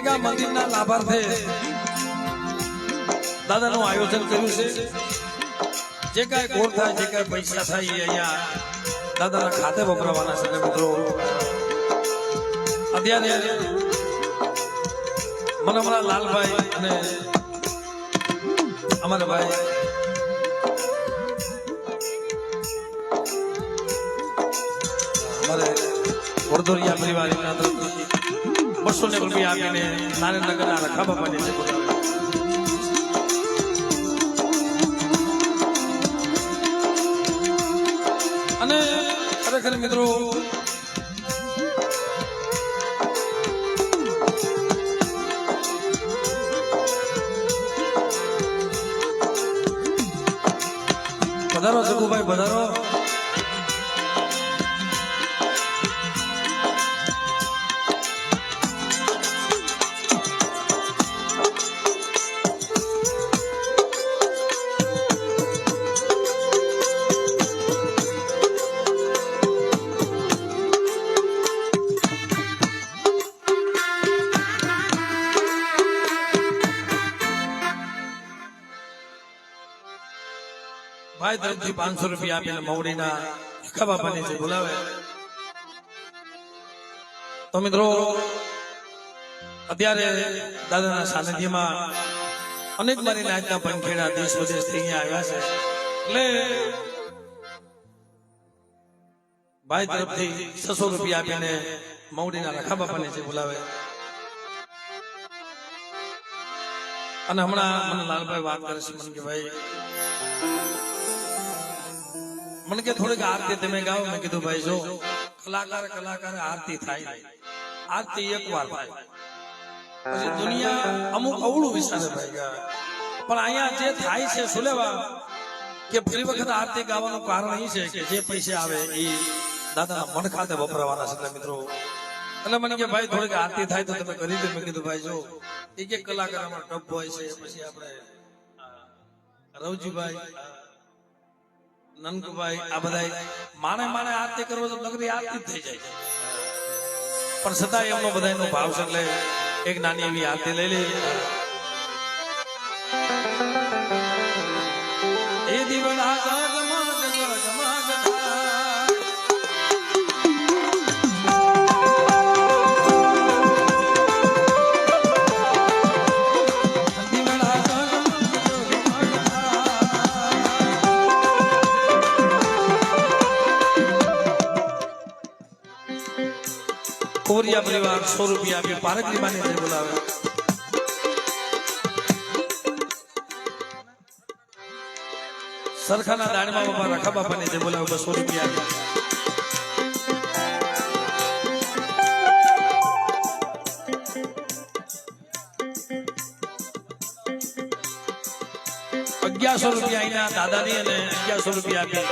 Mega મંદિરના લાભાર્થે દાદાનું આયોજન કર્યું છે. જે કાંઈ ગોળ થાય, જે કાંઈ પૈસા થાય એ અહીંયા દાદાના ખાતે વપરાવાના છે. મિત્રો અત્યારે મને હમણાં લાલભાઈ અને અમારા ભાઈ અમારે વડોદરિયા પરિવારના તરફથી 200 રૂપિયા આપીને નારેનગરના રખા બાપાની છે અને ખરેખર મિત્રો પધારો જગુભાઈ, પધારો. ભાઈ તરફથી 500 રૂપિયા આપીને મવડીના રખા બાપાની છે બોલાવે. તો મિત્રો અત્યારે દાદાના સાનિધ્યમાં અનેક મારી નાચના પંખેડા દેશ વિદેશથી અહીંયા આવ્યા છે. એટલે ભાઈ તરફથી 600 રૂપિયા આપીને મવડીના રખા બાપાની છે બોલાવે. અને હમણાં મને લાલભાઈ વાત કરે છે મને કે ભાઈ મને કે થોડીક આરતી તમે ગાઓ. મેં કીધું ભાઈ જો કલાકાર આરતી થાય, આરતી એકવાર થાય પછી દુનિયા અમુક અવળું વિચારે ભાઈ. પણ અહીંયા જે થાય છે શું લેવા કે ફરી વખત આરતી ગાવાનું કારણ એ છે કે જે પૈસા આવે એ દાદાના મન ખાતે વપરાવાના છે. મિત્રો એટલે મને કે ભાઈ થોડીક આરતી થાય તો તમે કરી દો. મેં કીધું ભાઈ જો એક કલાકારમાં ટપ હોય છે, પછી આપણે રવજીભાઈ, નનકુભાઈ, આ બધા માણે આરતી કરવો તો નગરી આરતી થઈ જાય. પણ છતાં એમનો બધાનો ભાવ છે એટલે એક નાની એવી આરતી લઈ લે. એ દીવડા કોરિયા પરિવાર 100 રૂપિયા આપી પારકની માની છે બોલાવે. સરખાના દાણમાં બાપા રખા બાપાની છે બોલાવે 200 રૂપિયા આપી. ₹1100 અહીંના દાદાની અને 1100 રૂપિયા આપી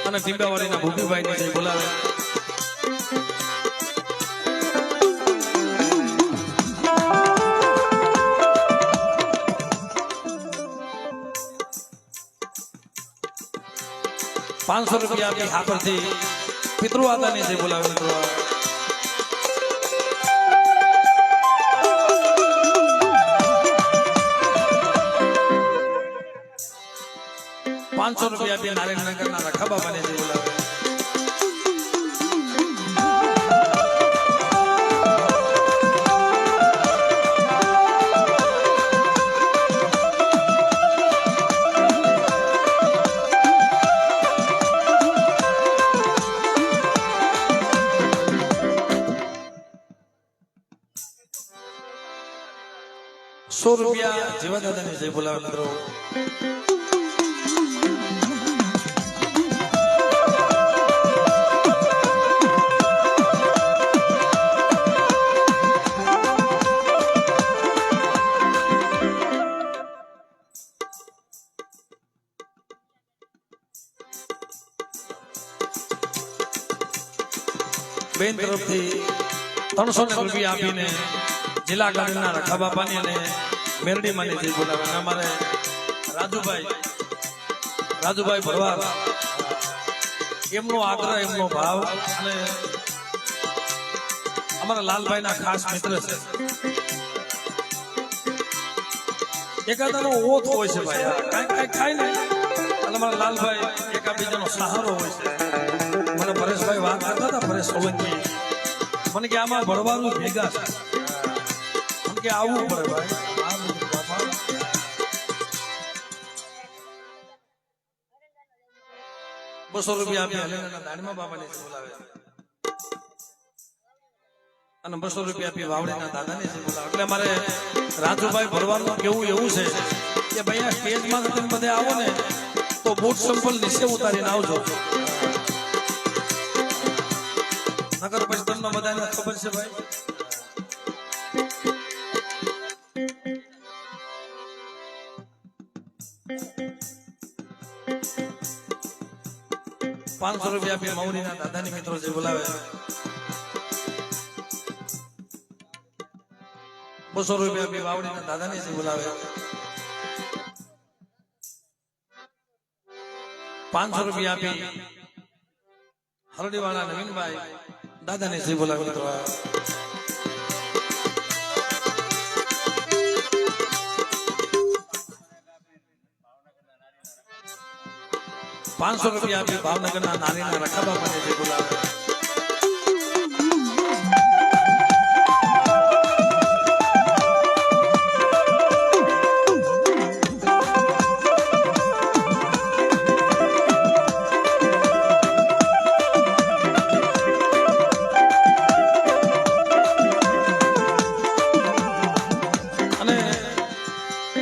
અને ટીંબાવાડીના ભૂપીભાઈ ની બોલાવે. ₹500 આપી હા પરથી પિતૃ આદાની છે બોલાવે. મિત્રો ₹500 આપી નારાયણનગરના રખા બાપાની છે બોલાવે. ₹100 જેવા દાદાની છે બોલાવે. મિત્રો બેન તરફથી 300 રૂપિયા આપીને જિલ્લા ગાડીના રખા બાપાની અને મેરડી માની છે બોલાવે. અમારે રાજુભાઈ ભરવાડ એમનો આગ્રહ, એમનો ભાવ અને અમારા લાલભાઈ ના ખાસ મિત્ર છે એકાદાનો ઓથ હોય છે ભાઈ કાંઈક ખાય ને એટલે મારા લાલભાઈ એકાબીજાનો સહારો હોય છે મને પરેશભાઈ વાત કરતા હતા પરેશ સોલંકી મને કે આમાં ભણવાનું ભેગા છે મને કે આવવું પડે ભાઈ 200 રૂપિયા આપી હલેના દાડમાં બાબાને બોલાવે અને 200 રૂપિયા આપી વાવડીના દાદાને બોલાવે એટલે મારે રાજુભાઈ ભરવાનું કેવું એવું છે કે ભાઈ આ સ્ટેજમાં તમે બધે આવો ને તો બૂટ સંપલ નીચે ઉતારીને આવજો નગર પછી તમને બધાને ખબર છે ભાઈ 500 રૂપિયા આપી મૌરીના દાદાની મિત્રો જે બોલાવે 200 રૂપિયા આપી વાવડીના દાદાને જે બોલાવે 500 રૂપિયા આપી હરડીવાળા નવીનભાઈ દાદાને જે બોલાવે મિત્રો 500 રૂપિયા આપી ભાવનગરના નારીના રખાબાપાને જે બોલાવે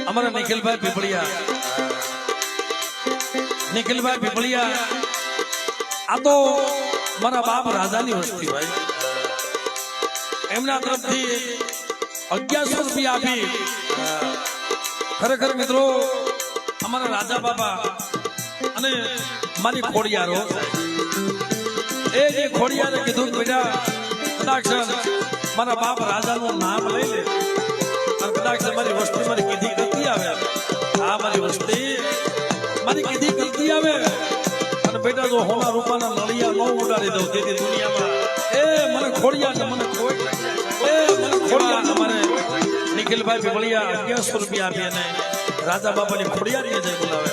500 નિખિલભાઈ પીપળિયા નિખિલભાઈ પીપળિયા આ તો મારા બાપ રાજાની વસ્તી ભાઈ એમના તરફથી 1100 રૂપિયા આપી ખરેખર મિત્રો અમારા રાજા બાબા અને મારી ખોડિયારો એ જે ખોડિયારે કીધું બેટા કદાચ મારા બાપ રાજાનું નામ લઈ લે અને કદાચ મારી વસ્તી મારી કીધી કરતી આવે આ મારી વસ્તી મારી કીધી કરતી આવે અને બેટા જો હોના રૂપાના નળિયા ન ઉડાડી દઉં તેથી દુનિયામાં એ મને ખોડિયા મને ખોડિયા તમારે નિખિલભાઈ પીપળિયા 1100 રૂપિયા આપી અને રાજા બાપાની ખોડિયારીએ જઈ બોલાવે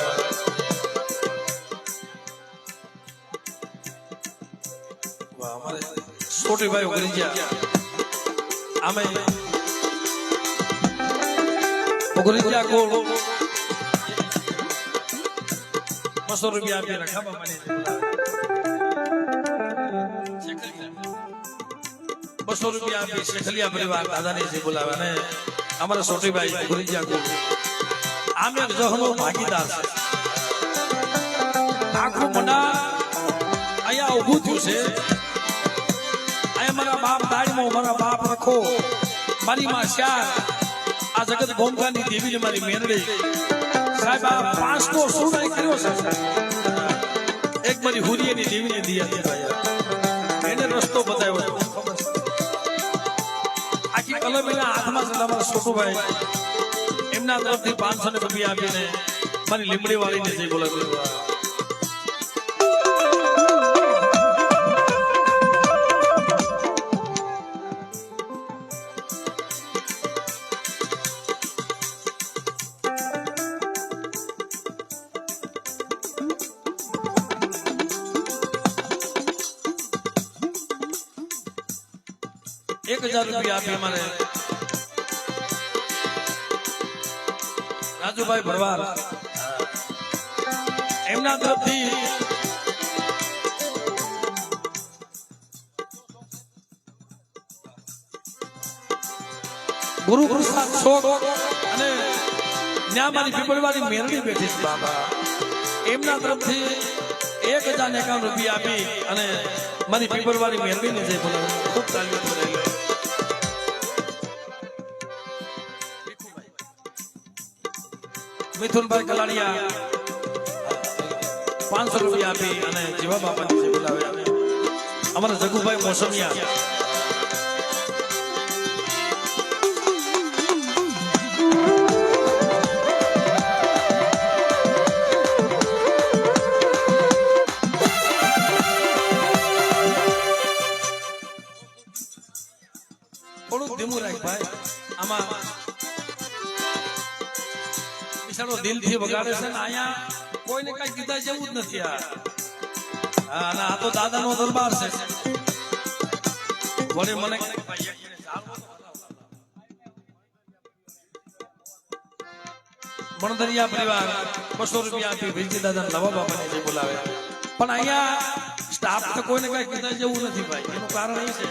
અમારે છોટીભાઈ ઉગરી ગયા આમે ઉગરી ગયા કોલ 200 રૂપિયા આપી રખા બાપાની 200 રૂપિયા આપી શેખલિયા પરિવાર દાદાને જે બોલાવે અને અમારા છોટીભાઈ ઉગરી ગયા કોલ આમે જહનો ભાગીદાર છે આખું મના અહીંયા ઊભું થયું છે મારા બાપ દાડમાં મારા બાપ રખો મારી માં શ્યાર આ જગત ગોમકાની દેવીને મારી મેરડી સાહેબ આ 5નો સુડાઈ કર્યો છે એક મારી હુરિયાની દેવીને દિયા દીધા એને રસ્તો બતાવ્યો આખી કલમ એના હાથમાં છે મારા છોટુભાઈ એમના તરફથી 500 રૂપિયા આપીને મારી લીમડી વાળીને જઈ બોલાવ્યો રૂપિયા આપી અમારે રાજુભાઈ ભરવાડ એમના તરફથી ગુરુ પ્રસાદ શોક અને ન્યા મારી પીપળવાળી મેરડી બેઠી છે બાબા એમના તરફથી 1051 રૂપિયા આપી અને મારી પીપળવાળી મેરડીને જે બોલાવે ખૂબ તાલીઓ કરેલી મિથુનભાઈ કલાડિયા 500 રૂપિયા આપી અને જીવા બાપાને જે બોલાવે અમારા જગુભાઈ મોસમિયા થોડુંક ધીમું રાખ ભાઈ આમાં બિચારો દિલથી વગાડે છે ને અહીંયા કોઈને કઈ કીધા જેવું જ નથી આ. હા, અને આ તો દાદાનો દરબાર છે. વળી મને મણદરિયા પરિવાર 200 રૂપિયા આપી વિરજી દાદા નવા બાપાને જે બોલાવે. પણ અહીંયા સ્ટાફ તો કોઈને કઈ કીધા જેવું નથી ભાઈ. એનું કારણ એ છે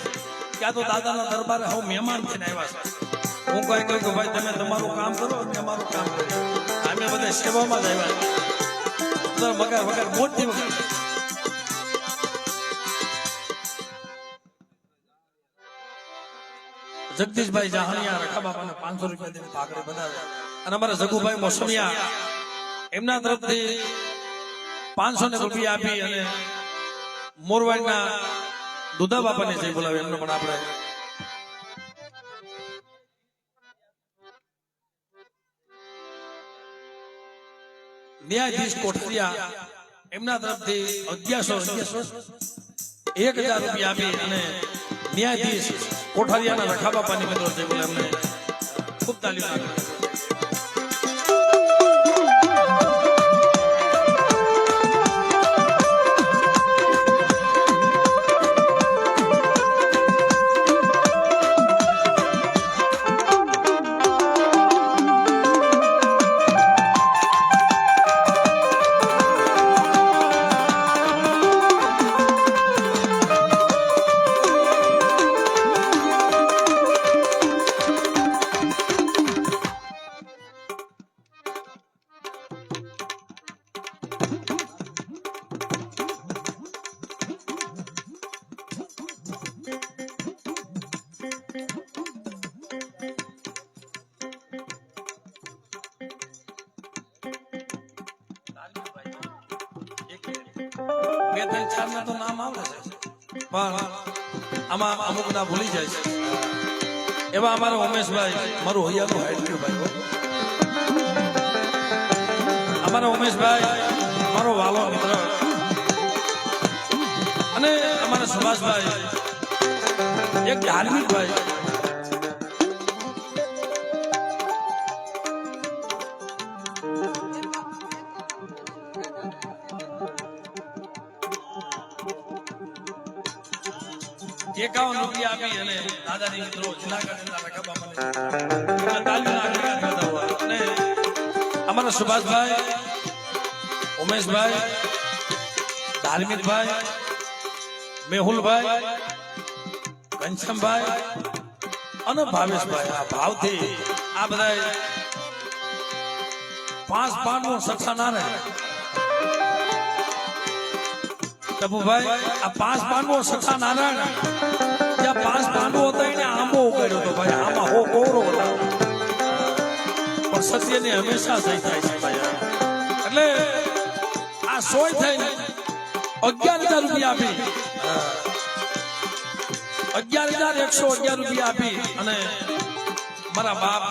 કે આ તો દાદાના દરબારે હું મહેમાન થઈને આવ્યા છે. હું કઈ કહું કે ભાઈ તમે તમારું કામ કરો અમે અમારું કામ કરીએ. અમે બધા સેવામાં જ આવ્યા વગર વગર મોટી વગર. જગદીશભાઈ જાહણિયા રખા બાપાને 500 રૂપિયા દઈને પાઘડી બનાવ્યા. અને અમારા જગુભાઈ મોસમિયા એમના તરફથી 500 રૂપિયા આપી અને મોરવાડના દુધા બાપાને જઈ બોલાવે. એમને પણ આપણે ન્યાયાધીશ કોઠારિયા એમના તરફથી 1100 રૂપિયા આપી અને ન્યાયાધીશ કોઠારિયાના રખા બાપાની મિત્રો જઈ બોલે. એમને ખૂબ તાલીમ આપી. તો નામ આવડે છે પણ આમાં અમુક ના ભૂલી જાય છે. એવા અમારા ઉમેશભાઈ, મારું હૈયાનું હાઈટ ભાઈ, અમારા ઉમેશભાઈ મારો વાલો મિત્ર, અને અમારા સુભાષભાઈ એક ધાર્મિક ભાઈ. ₹51 આપી અને દાદાની મિત્રો જુનાગઢના રખા બાપાને અને અમારા સુભાષભાઈ, ઉમેશભાઈ, ધાર્મિકભાઈ, મેહુલભાઈ, ઘનશ્યામભાઈ અને ભાવેશભાઈ, આ ભાવથી આ બધા 5 પાંડવો સઠા ના રહે. ટપુભાઈ, આ 5 પાંડવો સઠા નારાયણ, જ્યાં 5 પાંડવો હતા એને આંબો ઉગાડ્યો હતો ભાઈ. આમાં હો કોરો હતા પણ સત્યને હંમેશા સહી થાય છે ભાઈ. એટલે આ સોય થઈને 11,000 રૂપિયા આપી, 11,111 રૂપિયા આપી અને મારા બાપ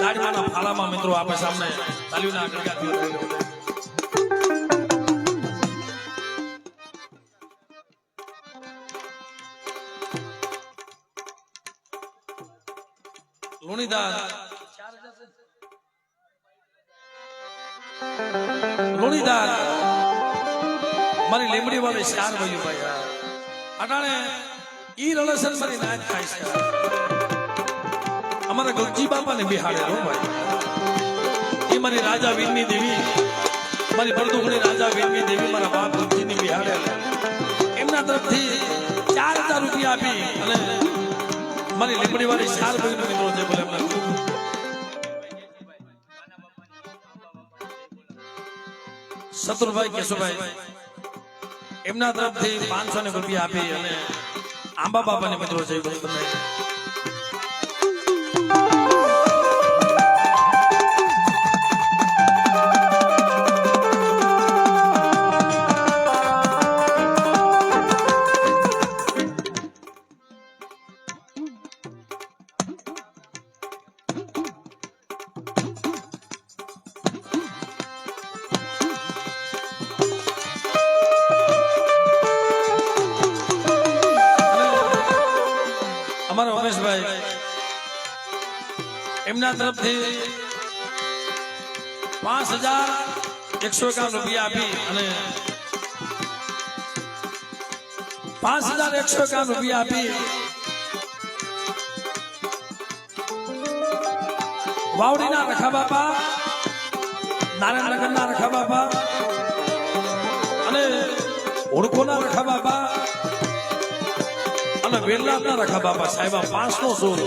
દાડીમાના ફાળામાં મિત્રો આપે સામને તાલીઓના આગળ લુણીદાર મારી લીમડી વાળી 4 ભાઈઓ ભાઈ. અટાણે ઈ રણસન મારી નાચ થાય છે. અમારા ગગજી બાપાને બિહાડે હો ભાઈ. એ મારી રાજા વીરની દેવી, મારી બરદુખણી રાજા વીરની દેવી મારા બાપ ગગજીની બિહાડે. એમના તરફથી 4,000 રૂપિયા આપી અને મારી લીમડી વાળી 4 ભાઈનો મિત્રો છે બોલે. એમના શત્રુભાઈ, કેશુભાઈ એમના તરફથી 500 રૂપિયા આપી અને આંબા બાપાને મિત્રો છે બોલે. અમારા ઉમેશભાઈ એમના તરફથી 5,151 રૂપિયા આપી અને 5,151 રૂપિયા આપી વાવડીના રખા બાપા, નારાયણનગરના રખા બાપા અને ઓળખોના રખા બાપા અને વેલનાથના રખા બાપા સાહેબા 5નો સોર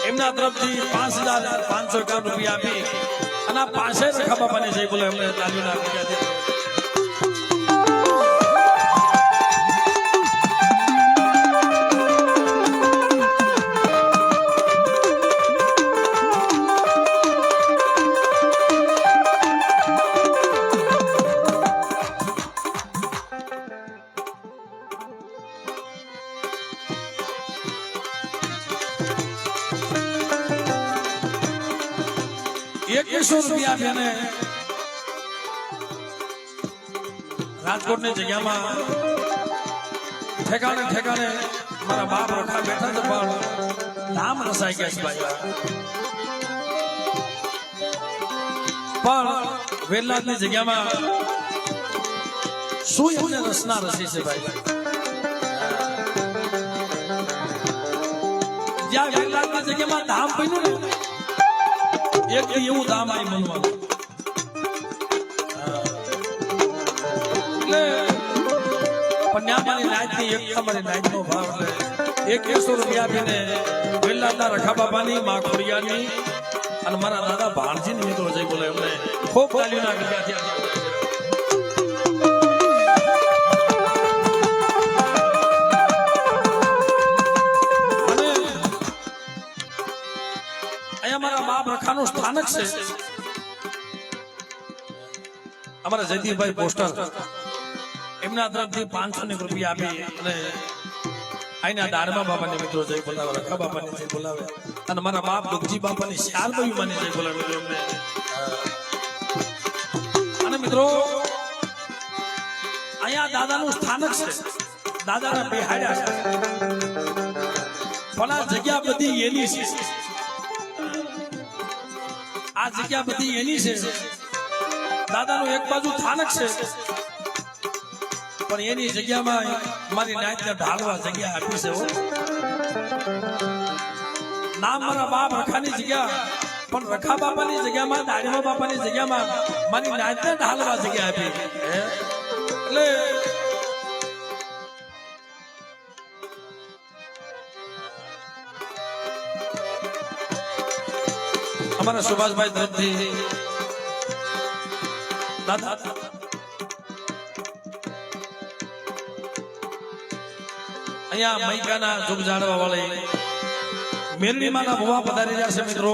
એમના તરફથી 5,551 રૂપિયા આપી અને આ 5 રખા બાપાને જઈ બોલે એમને તાલીઓના રૂપિયા ₹100 આપીને રાજકોટની જગ્યામાં ઠેકાણે ઠેકાણે મારા બાપ રખા બેઠા છે પણ ધામ રસાઈ ગયા છે ભાઈ. પણ વેલનાથની જગ્યામાં શું એમને રસના રસી છે ભાઈ. જ્યાં વેલનાથની જગ્યામાં ધામ બન્યું ને એક એવું ધામ આવી બનવાનું એટલે પણ મારી નાચની એકતા મારી નાચનો ભાવ એટલે ₹100 આપીને વેલનાથના રખા બાપાની મા ખોડિયાની અને મારા દાદા ભાણજીની મિત્રો જઈ બોલે એમને ખૂબ તાલીઓના રૂપિયા થયા. મારા બાપ રખાનું સ્થાનક છે અમારા જયદીપભાઈ પોસ્ટર એમના તરફથી 500 રૂપિયા આપી અને અહીંના દાડમા બાપાને મિત્રો જઈ બોલાવે, રખા બાપાને જઈ બોલાવે અને મારા બાપ દુગજી બાપાની શારભાઈ માને જઈ બોલાવે એમને. અને મિત્રો અહીંયા દાદાનું સ્થાનક છે, દાદાના બેહાડ્યા છે પણ આ જગ્યા બધી એની છે. આ જગ્યા બધી એની છે. દાદાનું એક બાજુ સ્થાનક છે પણ એની જગ્યામાં મારી નાચને ઢાળવા જગ્યા આપી છે. નામ મારા બાપ રખાની જગ્યા પણ રખા બાપાની જગ્યામાં, દાડીમા બાપાની જગ્યામાં મારી નાચને ઢાળવા જગ્યા આપી. એટલે અમારા સુભાષભાઈ તરફથી દાદા અહીંયા મૈકાના જુગ જાળવા વાળી મેરડીમાંના ભુવા પધારી રહ્યા છે મિત્રો.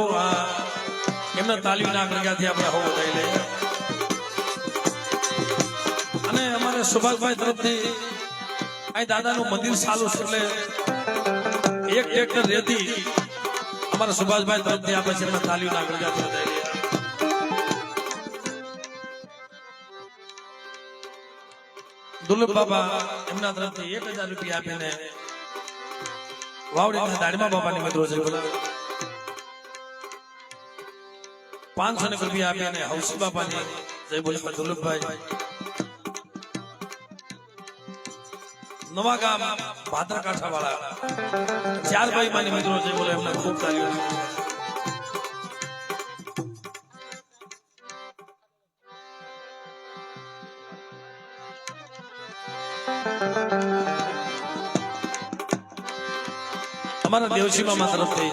એમના તાલીમના પ્રકારથી આપણે હો બતાવી લઈએ. અને અમારા સુભાષભાઈ તરફથી અહીં દાદાનું મંદિર ચાલુ છે એટલે એક ટ્રેક્ટર રેતી અમારા સુભાષભાઈ તરફથી આપે છે. એમના તાલીઓના પ્રકારથી બતાવી લઈએ. દુર્લભ બાબા એમના તરફથી 1000 રૂપિયા આપીને વાવડીના દાડમા બાપાની મિત્રો છે 500 રૂપિયા આપીને હૌસી બાપાની જય બોલે દુર્લભભાઈ નવા ગામ ભાદરકાંઠા વાળા 4 ભાઈ માની મિત્રો જય બોલે એમને ખૂબ તાલીઓ. અમારા દેવસી મામા તરફથી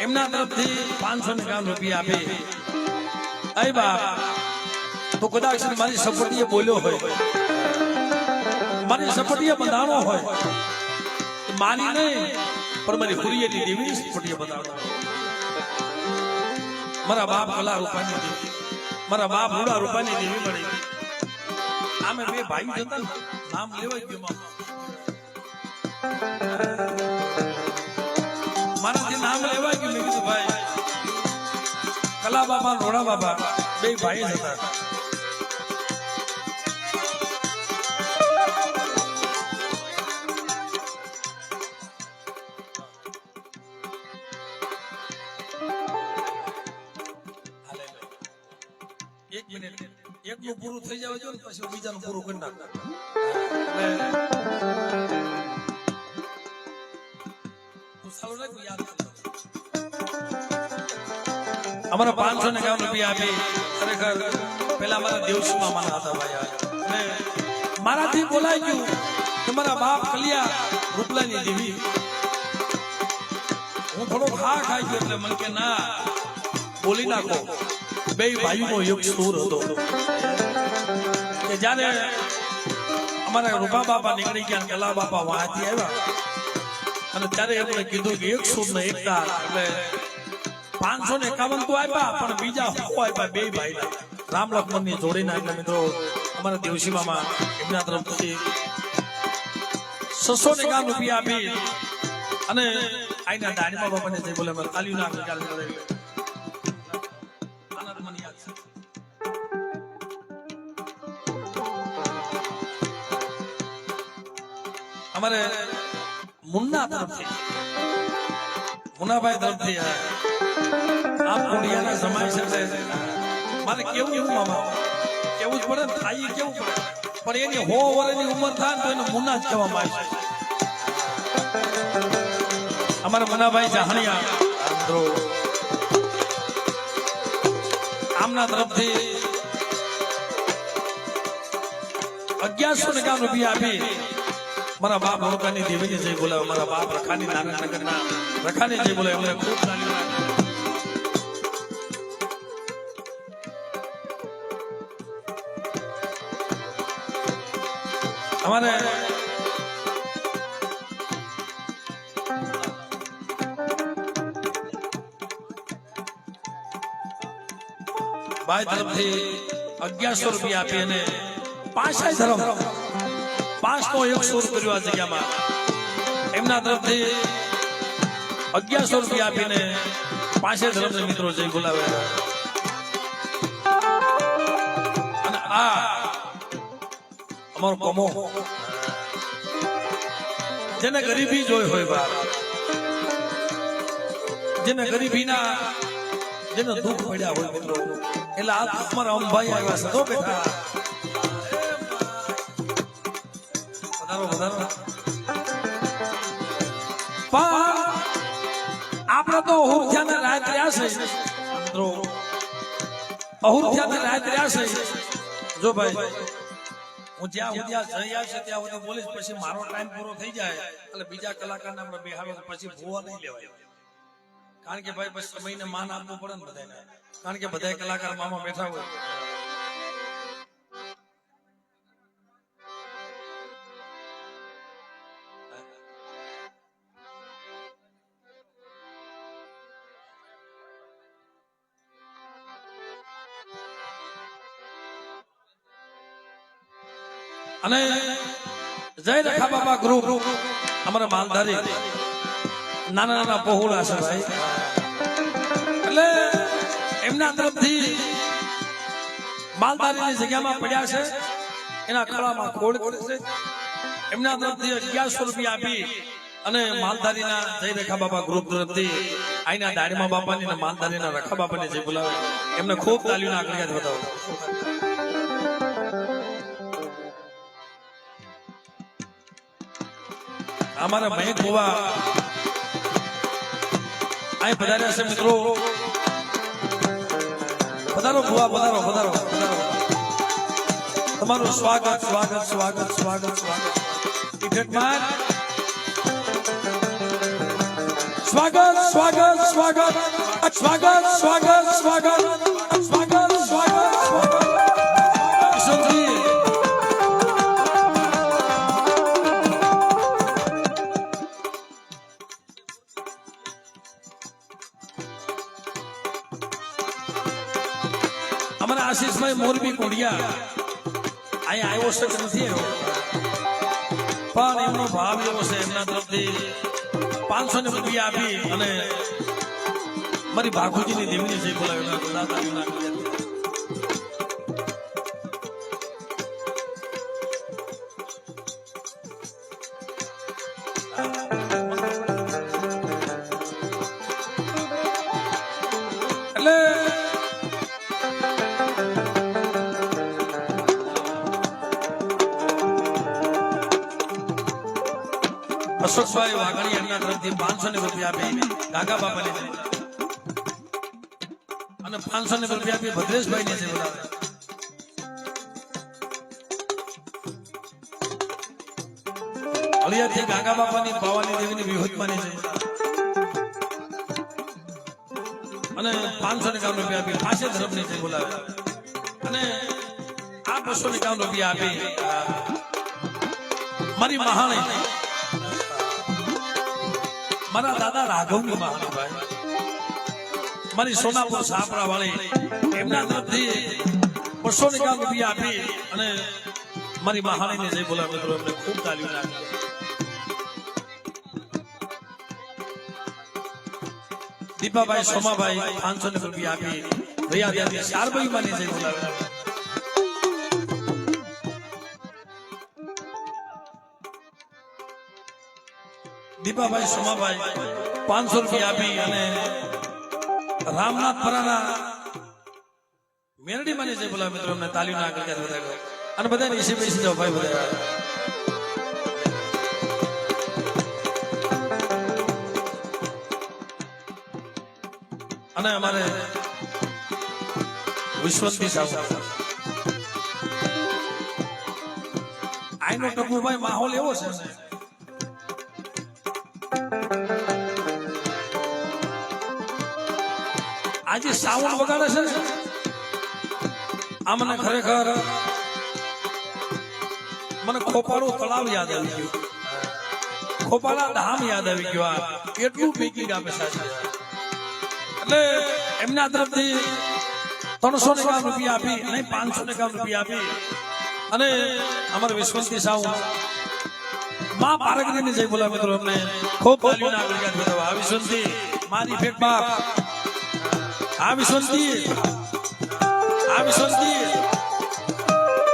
એમના તરફથી 551 રૂપિયા આપી. અય બાપ તો કદાચ મારી સપોર્ટીએ બોલ્યો હોય, મારી સપોર્ટીએ બંધાણો હોય, માની નહીં પણ મારી હુરિયેની દેવી સપોર્ટીએ બંધાણો. મારા બાપ કલા રૂપાની દેવી, મારા બાપ રૂડા રૂપાની દેવી મળી. આમે બે ભાઈ જતા નામ લેવાય ગયું. મારાથી નામ લેવાય ગયું. મેં કીધું ભાઈ કલા બાપા રોડા બાપા બે ભાઈ જ હતા. મિનિટ એકનું પૂરું થઈ જાવ જો ને પછી બીજાનું પૂરું કરી નાખો યાદ અમારા 551 રૂપિયા આપી ખરેખર પેલા અમારા દેવસીમાં માના હતા ભાઈ અને મારાથી બોલાઈ ગયું કે મારા બાપ કલિયા રૂપલાની દેવી હું થોડો ખાઈ ગયો એટલે મને કે ના બોલી નાખો બે ભાઈનો એક સૂર હતો કે જ્યારે અમારા રૂપા બાપા નીકળી ગયા કલા બાપા વાંચી આવ્યા અને ત્યારે એમણે કીધું કે એક સૂર ને એક તાર એટલે 551 તો આપ્યા પણ બીજા આપ્યા બે ભાઈ રામ લક્ષ્મણ ની જોડીના એટલે મિત્રો અમારા દેવસીમાં એમના તરફથી 651 રૂપિયા આપી અને આઈના દાણીમાં બાપાને જે બોલે તાલીઓ ના વિચાર કરે આનંદ મને યાદ છે અમારે મુન્ના તરફથી મુન્નાભાઈ તરફથી આ કોડિયાના સમાય છે મારે કેવું એવું મામા કેવું જ પડે ને થાય કેવું પડે પણ એની 100 વર્ષની ઉંમર થાય ને તો એને મુન્ના જ કહેવામાં આવે છે અમારા મનાભાઈ જાહણિયા મિત્રો આમના તરફથી 1151 રૂપિયા આપી મારા બાપ લોકાની દેવીની જય બોલાવે મારા બાપ રખાની નાનકનગરના રખાની જય બોલાવે અમને ખૂબ તાલીઓ અમારે ભાઈ તરફથી 1100 રૂપિયા આપી અને 5 ધર્મ 5 નો 1 સૂર કર્યો આ જગ્યામાં એમના તરફથી 1100 રૂપિયા આપીને 5 ધર્મ મિત્રો જય બોલાવે અને આ અમારો કમો જેને ગરીબી જોઈ હોય બાપ જેને ગરીબીના જેને દુઃખ પડ્યા હોય મિત્રો એટલે આ અમારા અંભાઈ આવ્યા છે તો બેટા વધારો પણ આપણે તો અહુરથ્યાને રાત રહ્યા છે મિત્રો અહુરથ્યાને રાત રહ્યા છે જો ભાઈ હું જ્યાં જઈ આવશે ત્યાં સુધી બોલીશ પછી મારો ટાઈમ પૂરો થઈ જાય એટલે બીજા કલાકારને આપણે બેહાડો પછી ભૂવા નહીં લેવાય કારણ કે ભાઈ પછી સમયને માન આપવું પડે ને બધાને કારણ કે બધા કલાકાર મામા બેઠા હોય અને જય રખા બાબા ગ્રુપ અમારા માલધારી નાના નાના પહોળા છે ભાઈ એટલે એમના તરફથી માલધારીની જગ્યામાં પડ્યા છે એના ખળામાં ખોડ કરે છે એમના તરફથી 1100 રૂપિયા આપી અને માલધારીના જય રખા બાબા ગ્રુપ તરફથી આઈના દાડીમાં બાપાની અને માલધારીના રખા બાપાની જે બોલાવે એમને ખૂબ તાલીઓના આગળ બતાવો અમારા મહેક ગોવા અહીં પધાર્યા છે મિત્રો પધારો ગોવા પધારો તમારું સ્વાગત ઇફેક્ટમાં સ્વાગત અમારા આશીષભાઈ મોરબી કોડિયા અહીંયા આવ્યો છે કે નથી આવ્યો પણ એમનો ભાવ એવો છે એમના તરફથી 500 રૂપિયા આપી અને મારી ભાગુજીની દેવીની જય બોલાવી એટલે અશોકભાઈ વાઘણી એમના તરફથી 500 રૂપિયા આપી ગાગા બાપાને જય બોલાવે અને 500 રૂપિયા આપી ભદ્રેશભાઈને જય બોલાવે અલિયાથી ગાગા બાપાની પાવાની દેવીની વિહોતમાની જય બોલાવે અને 551 રૂપિયા આપી પાસે ધર્મની જય બોલાવે અને આ 251 રૂપિયા આપી મારી મહાણી મારા દાદા રાઘવની મહાણી ભાઈ મારી સોનાપુર સાપરા વાળી એમના તરફથી 251 રૂપિયા આપી અને મારી મહાણીને જય બોલાવે મિત્રો એમને ખૂબ તાલીમ આપી દીપાભાઈ સોમાભાઈ 500 રૂપિયા આપી ભૈયા ત્યાંથી ચારભાઈ માની જય બોલાવે દીપાભાઈ સોમાભાઈ 500 રૂપિયા આપી અને રામનાથ પરાના મેરડી માની જય બોલાવે મિત્રો અમને તાલીમ ના કરી બધા અને બધા નીચે બેસી જાઓ ભાઈ બધા અને અમારે વિશ્વંતી સાહેબ આઈનો ટપુભાઈ માહોલ એવો છે આજે સાવન વગાડે છે ને આ મને ખરેખર મને ખોપાળું તળાવ યાદ આવી ગયું ખોપાળા ધામ યાદ આવી ગયો આ એટલું પીકી આપે સાચી એટલે એમના તરફથી 351 રૂપિયા આપી નહીં 551 રૂપિયા આપી અને અમારે વિશ્વંતી સાવ માં પારગરીને જય બોલા મિત્રો અમને ખૂબ તાલીમ આગળ બધા આ વિશ્વંતી મારી ફેક બાપ આ વિશ્વંતી આ વિશ્વંતી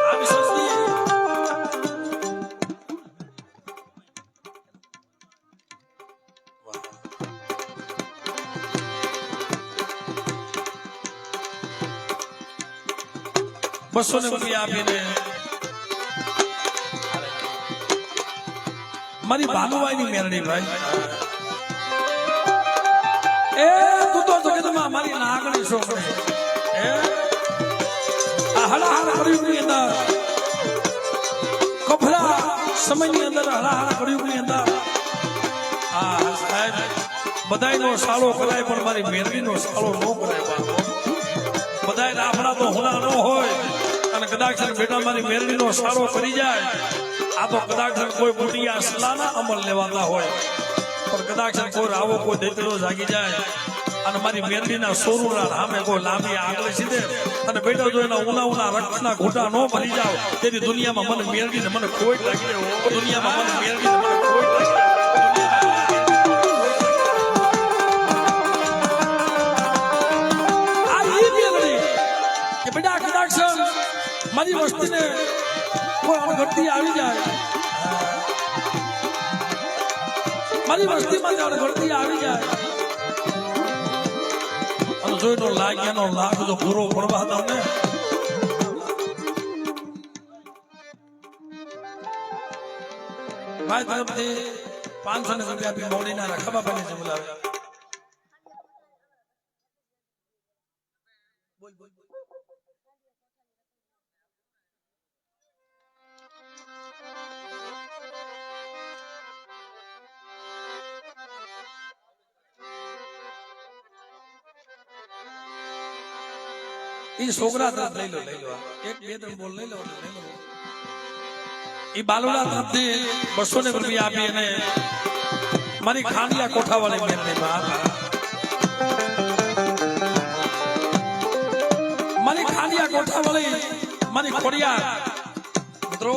આ વિશ્વંતી બસો ને રૂપિયા આપીને મારી ભાનુભાઈની મેરડી ભાઈ એ તું તો જગતમાં મારી નાગણી છોકરી એ આ હળાહળ કળિયુગની અંદર કફરા સમયની અંદર હળાહળ કળિયુગની અંદર આ સાહેબ બધાયનો સાળો કરાય પણ મારી મેરડીનો સાળો ન કરાય બધાય રાફડા તો હોના ન હોય અને કદાચ બેટા મારી મેરડીનો સારો કરી જાય આ તો કદાચ કોઈ બુટિયા સલાના અમલ લેવાતા હોય પણ કદાચ કોઈ રાવો કોઈ દેતરો જાગી જાય અને મારી મેરડીના સોરુના રામે કોઈ લાંબી આગળ સીધે અને બેટા જો એના ઉના રક્તના ઘૂંટા ન ભરી જાવ તેથી દુનિયામાં મને મેરડીને મને ખોટ લાગી જાય દુનિયામાં મને મેરડીને મને ખોટ લાગી જાય બેટા કદાચ મારી વસ્તીને કોઈ અણઘડતી આવી જાય મારી વસ્તીમાં અણઘડતી આવી જાય અને જોઈનો લાગ્યાનો લાગ જો પૂરો પડવા તમને ભાઈ તરફથી 500 રૂપિયા આપી મોડીના રખા બાપાને જ બોલાવે છોકરા તરફ લઈ લો એક બે ત્રણ બોલ લઈ લો એ બાલુલા તરફથી 200 રૂપિયા આપી અને મારી ખાંડિયા કોઠા વાળી બેનની મારી ખાંડિયા કોઠા વાળી મારી ખોડિયા મિત્રો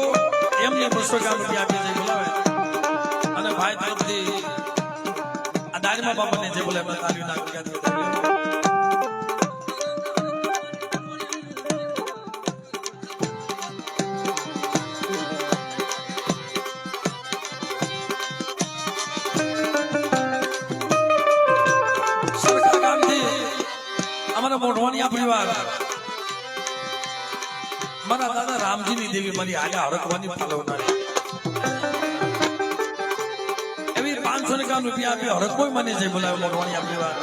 એમને 251 રૂપિયા આપી જઈ બોલાવે અને ભાઈ તરફથી આ દારીમા બાપાને જે બોલે તાલીમ ના મોઢવાનિયા પરિવાર મારા દાદા રામજીની દેવી મારી આયા હડકવાની પાલવનારી ₹551 આપી હરક કોઈ મને જઈ બોલાવે મોટવાણી આપણી વાત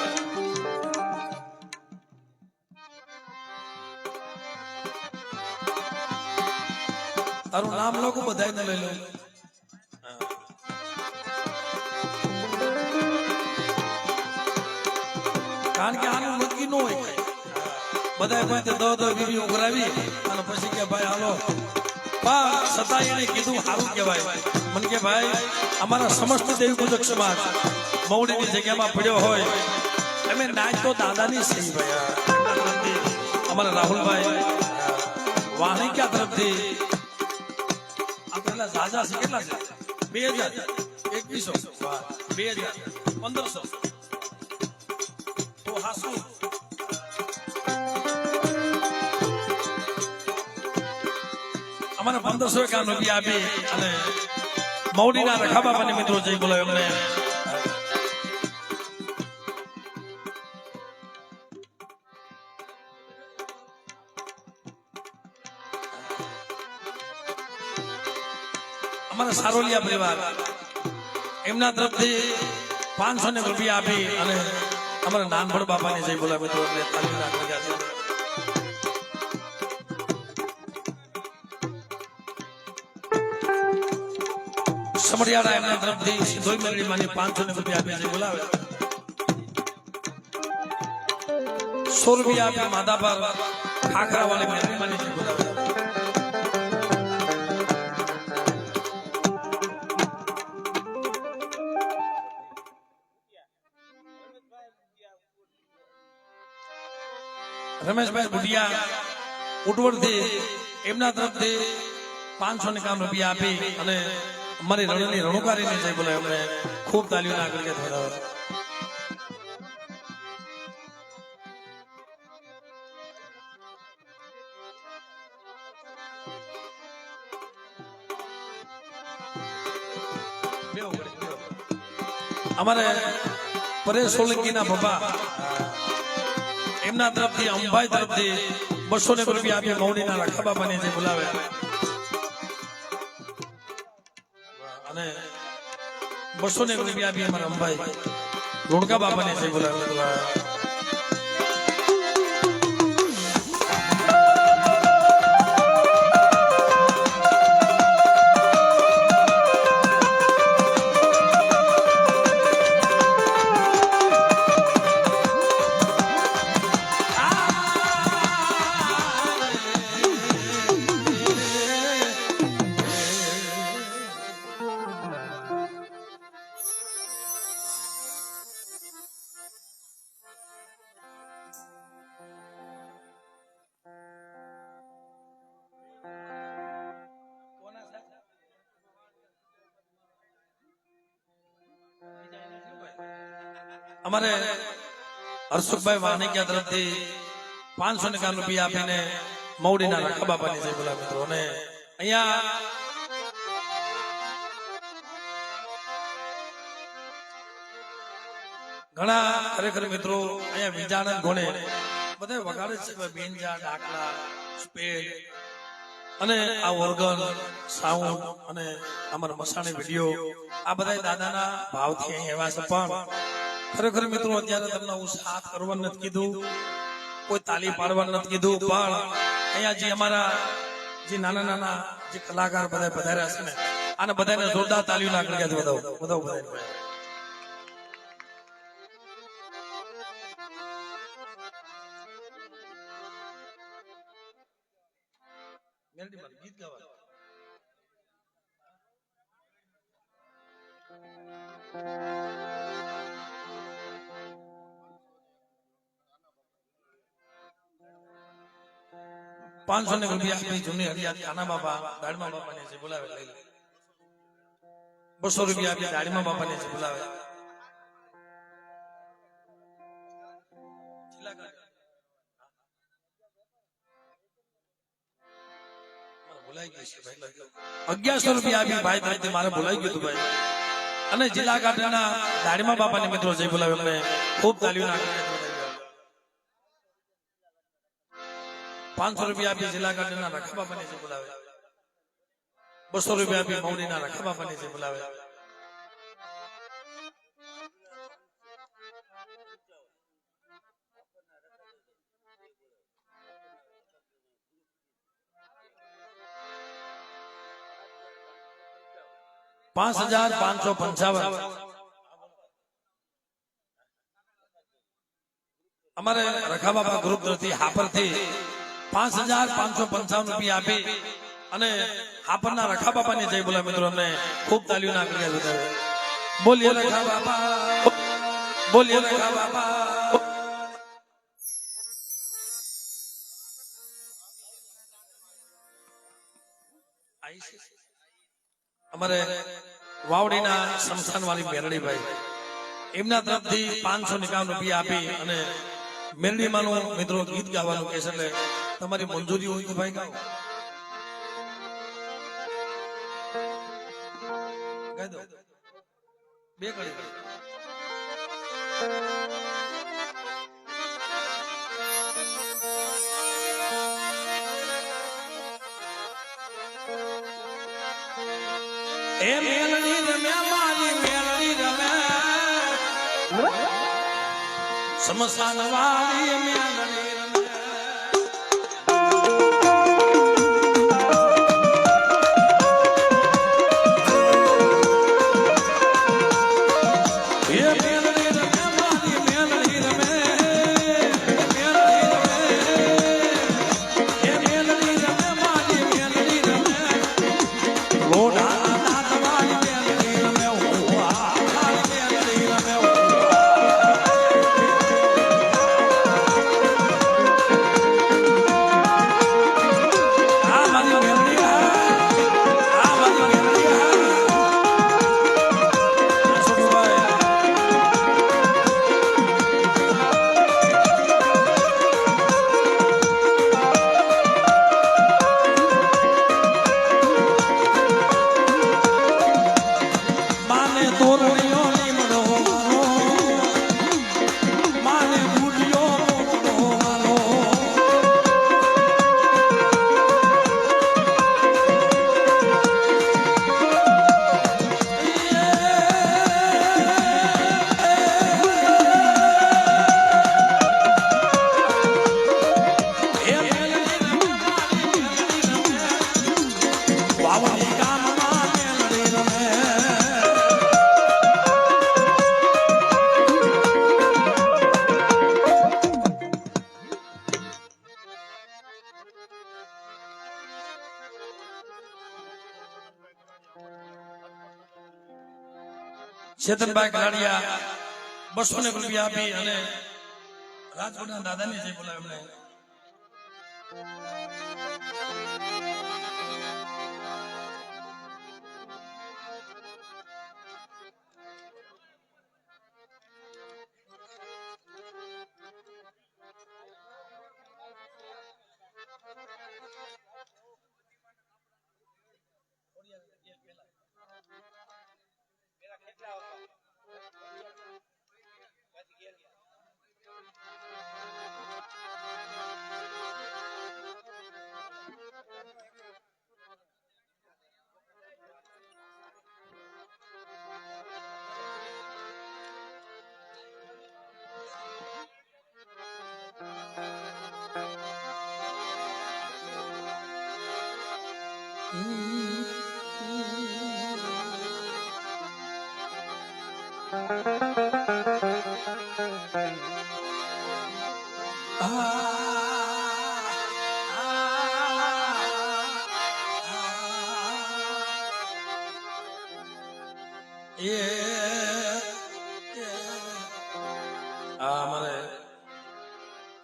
તારું નામ લોકો બધાને લઈ લો કારણ કે આનું નક્કી ન હોય બધા પાસે બીબી ઉઘરાવી અને પછી કે ભાઈ હાલો છતાં એને કીધું સારું કહેવાય મને કે ભાઈ અમારા સમસ્ત દેવી પૂજક સમાજ મવડીની જગ્યામાં પડ્યો હોય અમે નાચ તો દાદાની સહી ભાઈ અમારા રાહુલભાઈ વાણિક્યા તરફથી આપેલા ઝાઝા છે કેટલા છે 2000 2100 2000 1500 તો હાસુ અમારે 1551 રૂપિયા આપી અને મૌડીના રખાબાપાની મિત્રો જઈ બોલાવ્યો અમને અમારા સારોલિયા પરિવાર એમના તરફથી 500 રૂપિયા આપી અને અમારા નાનભડ બાપાને જઈ બોલાવ્યો મિત્રો એટલે તાલીમ રાખી ગયા છે સમરિયાળા એમના તરફથી સિદ્ધોઈ મેળવીમાંની 500 રૂપિયા આપી છે બોલાવે 100 રૂપિયા આપી માધા પર ખાખરા વાળી મેળવીમાંની છે બોલાવે રમેશભાઈ બુડિયા ઉટવડથી એમના તરફથી 551 રૂપિયા આપી અને અમારી રણની રણુકારીને જઈ બોલાય અમને ખૂબ તાલીઓ આગળ વધારે અમારે પરેશ સોલંકીના પપ્પા એમના તરફથી અંબાઈ તરફથી 200 રૂપિયા આપી મૌડીના રખાબાપાને જે બોલાવે અને 200 રૂપિયા આપી અમારા અંબાઈ રોડકા બાપાને જે બોલાવે અમારે હર્ષુભાઈ વાણિક્યા તરફથી 551 રૂપિયા આપીને મૌડીના રખાબાપાની જય બોલા મિત્રો અને અહીંયા ઘણા ખરેખર મિત્રો અહીંયા વિજાણંદ ગોણે બધા વગાડે છે બેન્જા ડાકલા સ્પેડ અને આ ઓર્ગન સાઉન્ડ અને અમારા મસાણી વિડીયો આ બધા દાદાના ભાવથી અહીં એવા છે પણ ખરેખર મિત્રો અત્યારે તમને હું સાથ કરવા નથી કીધું કોઈ તાલી પાડવા નથી કીધું પણ અહીંયા જે અમારા જે નાના નાના જે કલાકાર બધા પધાર્યા છે ને આને બધાને જોરદાર તાલીઓ નાખી ગયા બધા ગીત ગાવા 500 રૂપિયા આપી જૂની હરિયાત કાના બાપા દાડમા બાપાને જે બોલાવે લઈ લે 200 રૂપિયા આપી દાડમા બાપાને જે બોલાવે બોલાઈ ગઈ છે ભાઈ 1100 રૂપિયા આપી ભાઈ તરફથી મારે બોલાઈ ગયું હતું ભાઈ અને જિલ્લા કાઢના દાડમા બાપાને મિત્રો જે બોલાવે અમને ખૂબ તાલીઓ નાખી 500 રૂપિયા આપી જિલ્લા કાઢના રખાબાપાને જે બોલાવે 200 રૂપિયા આપી મૌડીના રખાબાપાને જે બોલાવે 5555 અમારે રખાબાપા ગ્રુપ તરફથી હાપરથી 5555 રૂપિયા આપી અને હાપરના રખાબાપાની જય બોલા મિત્રો અમને ખૂબ તાલીઓના આંકડા વધારે બોલીએ રખાબાપા બોલીએ રખાબાપા અમારે વાવડીના સમસાન વાળી મેરડીભાઈ એમના તરફથી 551 રૂપિયા આપી અને મેરડીમાંનું મિત્રો ગીત ગાવાનું કહેશે એટલે તમારી મંજૂરી હોય તો ભાઈ ગાઓ ગાઈ દો બે ઘડી એ મેલડી રમે મારી મેલડી રમે સમસાન વાળી મેલડી રમે એ મેલડી રમે મારી મેલડી રમે મેલડી રમે એ મેલડી રમે મારી મેલડી રમે લોડા ચેતનભાઈ કલાડિયા 200 રૂપિયા આપી અને રાજકોટના દાદાને જય બોલા એમને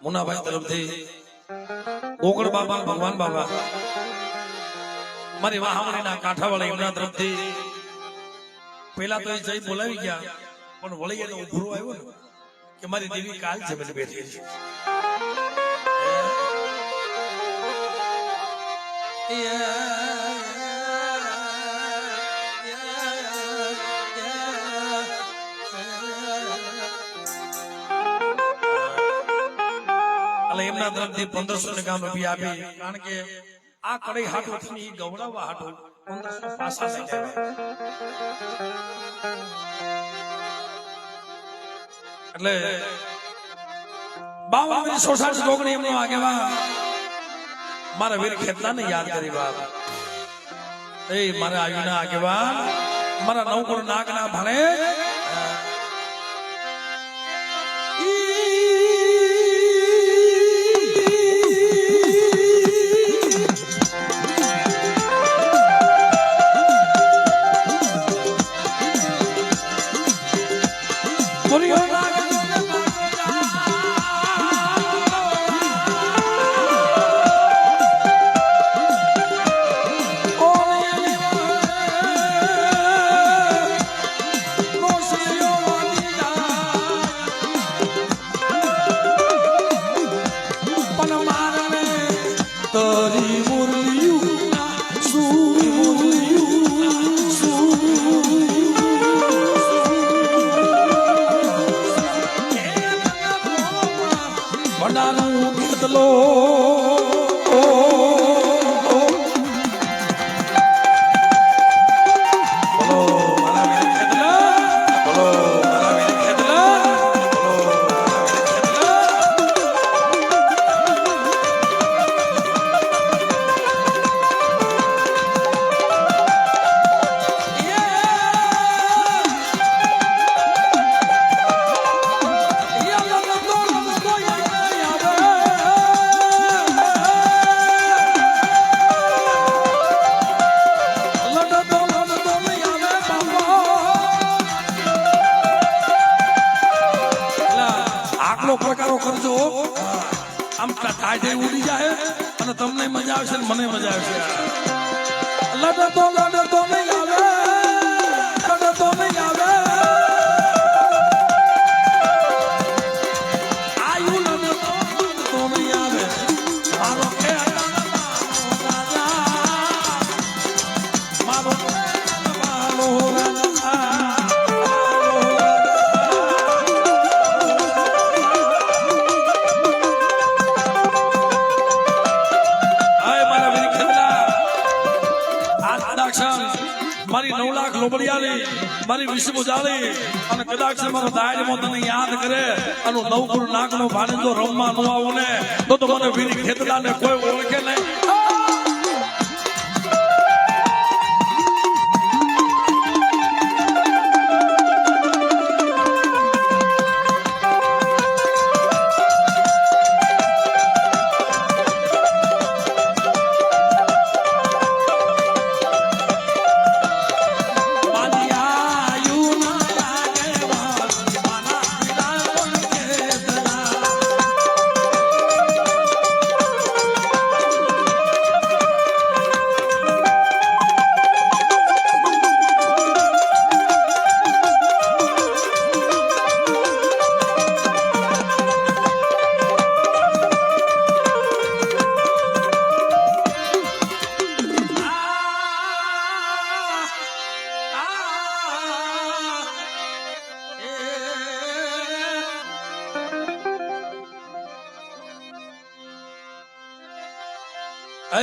મુનાભાઈ તરફથી ઓગળ બાબા ભગવાન બાબા મારી વાહવણીના કાંઠાવાળા એમના તરફથી પેલા તો એ જઈ બોલાવી ગયા પણ વળી એને ઉભરો આવ્યો ને કે મારી દેવી કાલ છે મને બેઠી છે એમના તરફથી 1551 રૂપિયા આપી કારણ કે આ કડઈ હાટોથી ગવડાવવા હાટો 1500 પાસા લઈ જાય એટલે 52 સોસાયટી જોગણી એમનો આગેવાન મારા વીર ખેતલાને યાદ કરી બાપ એ મારા આયુના આગેવાન મારા નવકુળ નાગના ભણે ઉડી જાય અને તમને મજા આવશે ને મને મજા આવશે લડતો નહીં આવે લડતો નહીં આવે આયુ લડતો નહીં આવે મારો મારી 9 લાખ લોબડિયાલી મારી વિશ્વ જાળી અને કદાચ મારો દાયરમાં તને યાદ કરે અને નવકુળ નાગનો ભાણે જો રમવા ન આવો ને તો મને વીરી ખેતલાને કોઈ ઓળખે નહીં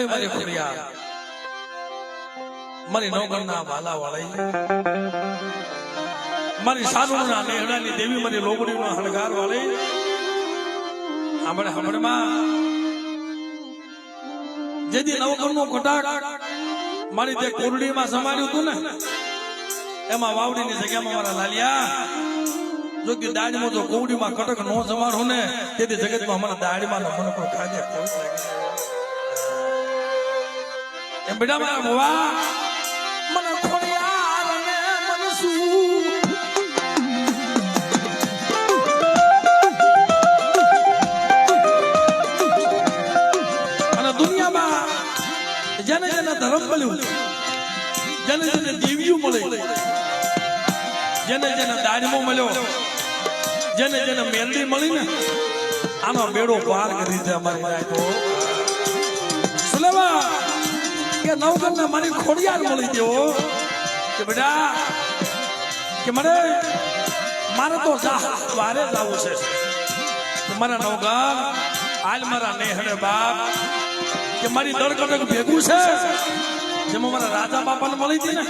મારી ખોડિયા મારી નવગણના વાલા વાળી મારી સાનુના નેહડાની દેવી મારી લોબડીનો હણગાર વાળી આપણે હમણાં જેથી નવગણનો કટાક મારી તે કોરડીમાં સમાર્યું હતું ને એમાં વાવડીની જગ્યામાં મારા લાલિયા જો કે દાડીમાં જો કોરડીમાં કટક નો સમારું ને તેથી જગતમાં અમારા દાડીમાં મને કોઈ ખાધે કોઈ લાગે એમ બેટા મારા ભવા મને ખોડિયાર ને મનસું અને દુનિયામાં જેને જેને ધર્મ મળ્યું જેને જેને દેવીયું મળે જેને જેને દાડમો મળ્યો જેને જેને મેલડી મળી ને આનો બેડો પાર કરી છે અમારી તો સુલેવા કે નવગણને મારી ખોડિયાર મળી દેવો કે બેટા કે મારે તો વારે જવું છે મારા નવગણ હાલ મારા નેહડે બાપ કે મારી દળકટક ભેગું છે જેમાં મારા રાજા બાપાને મળી હતી ને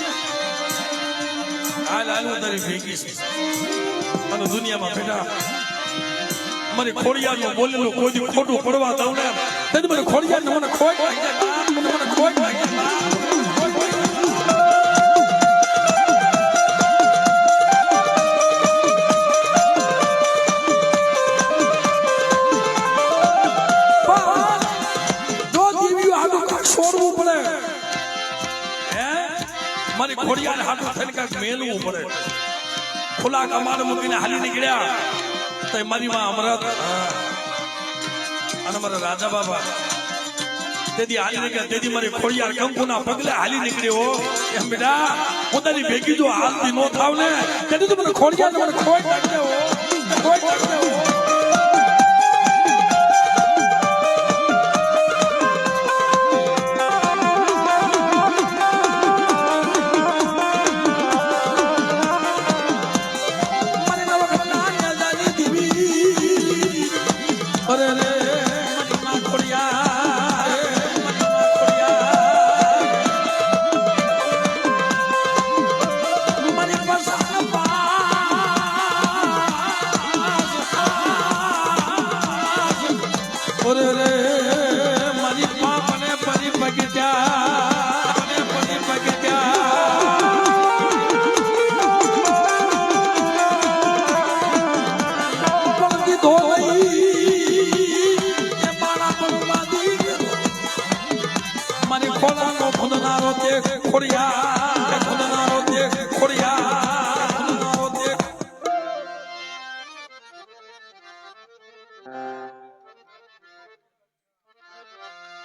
હાલ હું તારી ભેગી છે અને દુનિયામાં બેટા મારી ખોડિયારનું બોલેલું કોઈ ખોટું પડવા દઉં ને તેથી મને ખોડિયારને મને ખોટ મને ખોટ ખોડિયાર હાટું થઈને કાંઈક મેલવું પડે ખુલ્લા કમાડ મૂકીને હાલી નીકળ્યા તો મારી માં અમરત અને મારા રાજા બાબા તેથી હાલી નીકળ્યા તેથી મારી ખોડિયાર કંકુના પગલે હાલી નીકળ્યો એમ બેટા પોતાની ભેગી જો હાલતી નો થાવ ને તેથી તો મને ખોડિયાર મને ખોટ નાખી દેવો ખોટ નાખી દેવો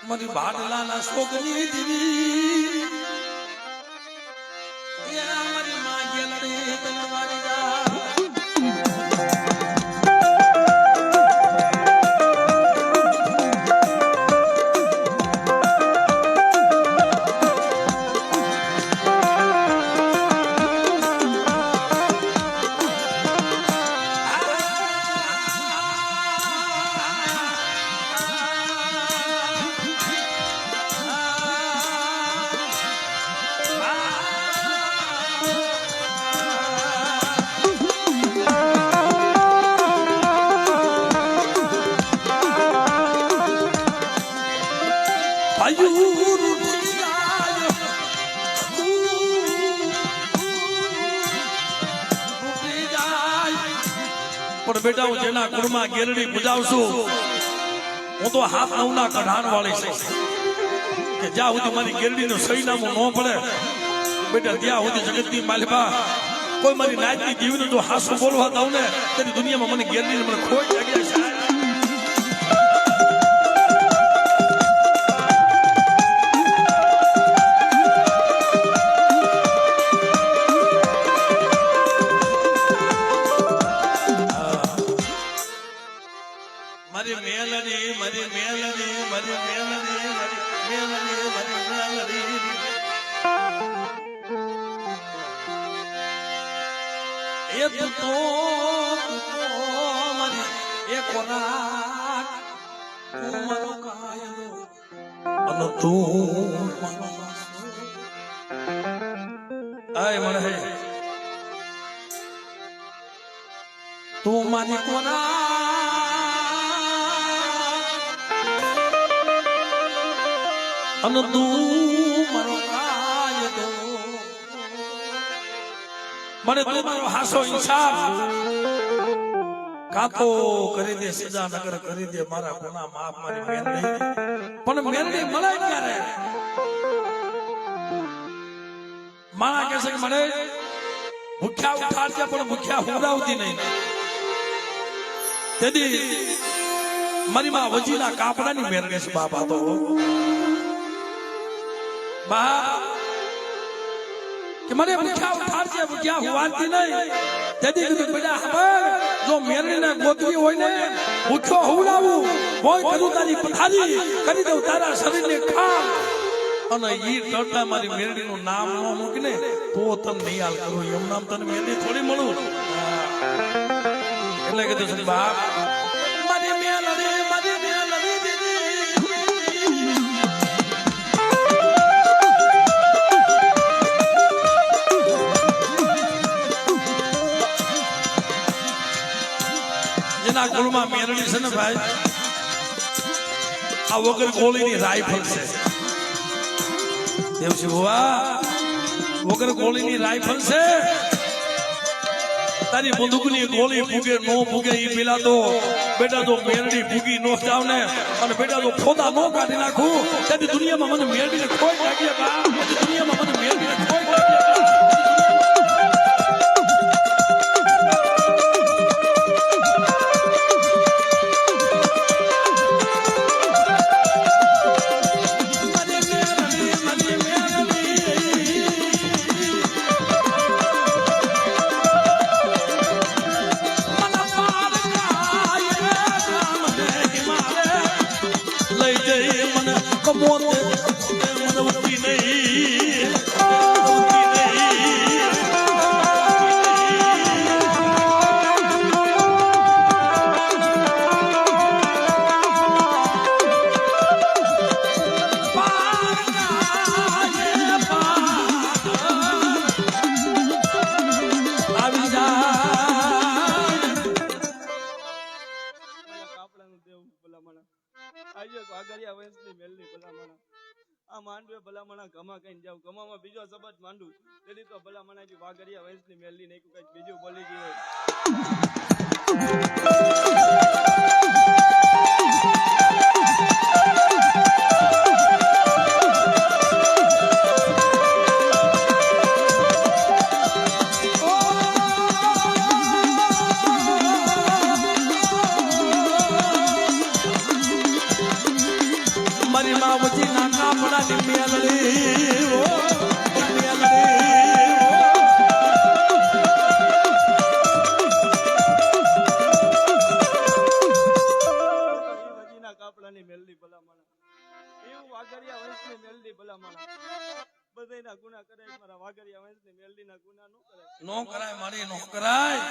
મારી ભાડલાના છોકરી દીવી મારી માં ગેલડી તને મારી જા પણ બેટા હું જેના કુળમાં ગેરડી પૂજાવશું હું તો હાથ નવના કઢાણ વાળી છે કે જ્યાં સુધી મારી ગેરડીનું સૈનામું ન પડે બેટા ત્યાં સુધી જગતની માલિકા કોઈ મારી નાયતની જીવને જો હાસું બોલવા દઉં ને તેની દુનિયામાં મને ગેરડીને મને ખોટ લાગી છે તું મારી કોના અને તું મારો કાયદો મને તું મારો હાસો ઇન્સાફ કાતો કરી દે સજા નગર કરી દે મારા ગુના માફ મારી મેરડી પણ મેરડી મળે ક્યારે માણા કહે છે કે મને ભૂખ્યા ઉઠાડજે પણ ભૂખ્યા હુરાવતી નહીં તેથી મારી માં વજીના કાપડાની મેર ગઈ છે બાપા તો બા કે મને ભૂખ્યા ઉઠાડજે ભૂખ્યા હુવાતી નહીં તેથી કીધું બેટા ખબર જો મેરડીને ગોતવી હોય ને ભૂખ્યો હુરાવું હોય કરું તારી પથારી કરી દઉં તારા શરીરને ખામ અને ઈ કરતા મારી મેરડીનું નામ ન મૂકીને તો તને નિહાલ કરું એમ નામ તને મેરડી થોડી મળું એટલે કીધું છે બાપ મારી મેલડી દીદી જેના કુળમાં મેરડી છે ને ભાઈ આ વગર ગોળીની રાઇફલ છે દેવસી ભુવા વગર ગોળીની રાઇફલ છે તારી બંદૂકની ગોળી ફૂગે નો ફૂગે ઈ પેલા તો બેટા તો મેરડી ફૂગી નો જાવ ને અને બેટા તો ખોદા નો કાઢી નાખું તેથી દુનિયામાં મને મેરડીને ખોટ લાગી બા દુનિયામાં મને મેરડીને ખોટ લાગી મોતે મનવતી નહીં માંડવે ભલામણા ગમા કઈ જાવ ગમામાં બીજો શબ્દ માંડું તેથી તો ભલામણા જે વાગરિયા વંશની મેલડી નહીં કઈક બીજું બોલી ગયું મારી માં વચ્ચે નાકા પડાની મેલડી ઓ વજીના કાપડાની મેલડી ભલામણા એવું વાગરિયા વંશની મેલડી ભલામણા બધાયના ગુનાહ કરે મારા વાગરિયા વંશની મેલડીના ગુનાહ નો કરાય મારી નો કરાય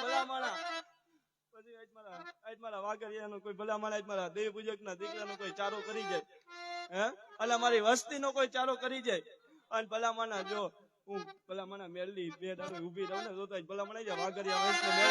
ભલામણા આજ મારા વાગરિયાનો કોઈ ભલામણા આજ મારા દેવ પૂજકના દીકરાનો કોઈ ચારો કરી જાય હે અને મારી વસ્તીનો કોઈ ચારો કરી જાય અને ભલામણા જો હું ભલામણા મેલડી બે દાડો ઊભી રહું ને તો ભલામણા જાય વાગરિયા વંશને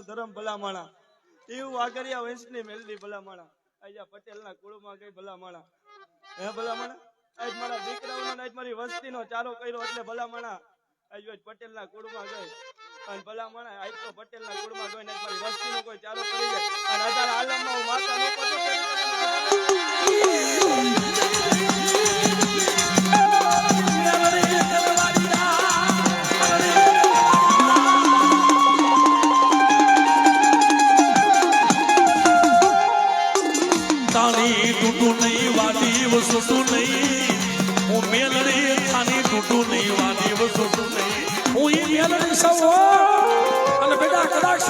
ધર્મ ભલામણા એવું વાગરિયા વંશની મેલડી ભલામણા આજા પટેલના કુળમાં ગઈ ભલામણા હે ભલામણા આજ મારા દીકરાઓનો આજ મારી વસ્તીનો ચારો કર્યો એટલે ભલામણા આજ પટેલના કુળમાં ગઈ અને ભલામણા આજ તો પટેલના કુળમાં ગઈ ને મારી વસ્તીનો કોઈ ચારો કરી જાય અને અઢાર આલમમાં હું માતા નો પતો તૂટું નહીં વાડી વસતું નહીં હું મેલડી થાની તૂટું નહીં વાડી વસતું નહીં હું એ મેલડી સૌ અને બેટા કદાચ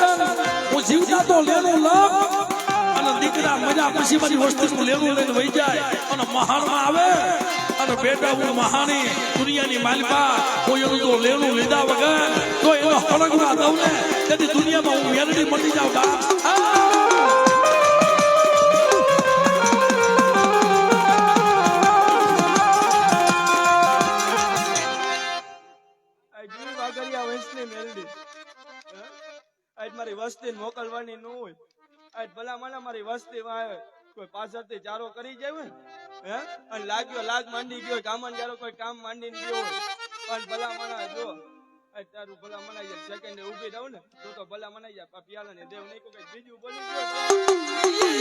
હું જીવતા તો લેલું લખ અને દીકરા મજા પછી મારી વસ્તુ લેલું લઈને વહી જાય અને મહાણમાં આવે અને બેટા હું મહાણી દુનિયાની માલિકા કોઈ એનું તો લેલું લીધા વગર તો એનો હળગવા દઉં ને તેથી દુનિયામાં હું મેલડી મટી જાઉં બાપ આજ મારી વસ્તી મોકલવાની ન હોય આજ ભલામણા મારી વસ્તી આવે કોઈ પાછળથી ચારો કરી જાય હે અને લાગ્યો લાગ માંડી ગયો કામન જારો કોઈ કામ માંડીને ગયો હોય અને ભલામણા જો આજ તારું ભલામણા સેકન્ડ ઉભી રહું ને તો ભલામણા જાય પાપિયાલા ને દેવ નહીં કોઈ બીજું બોલી ગયો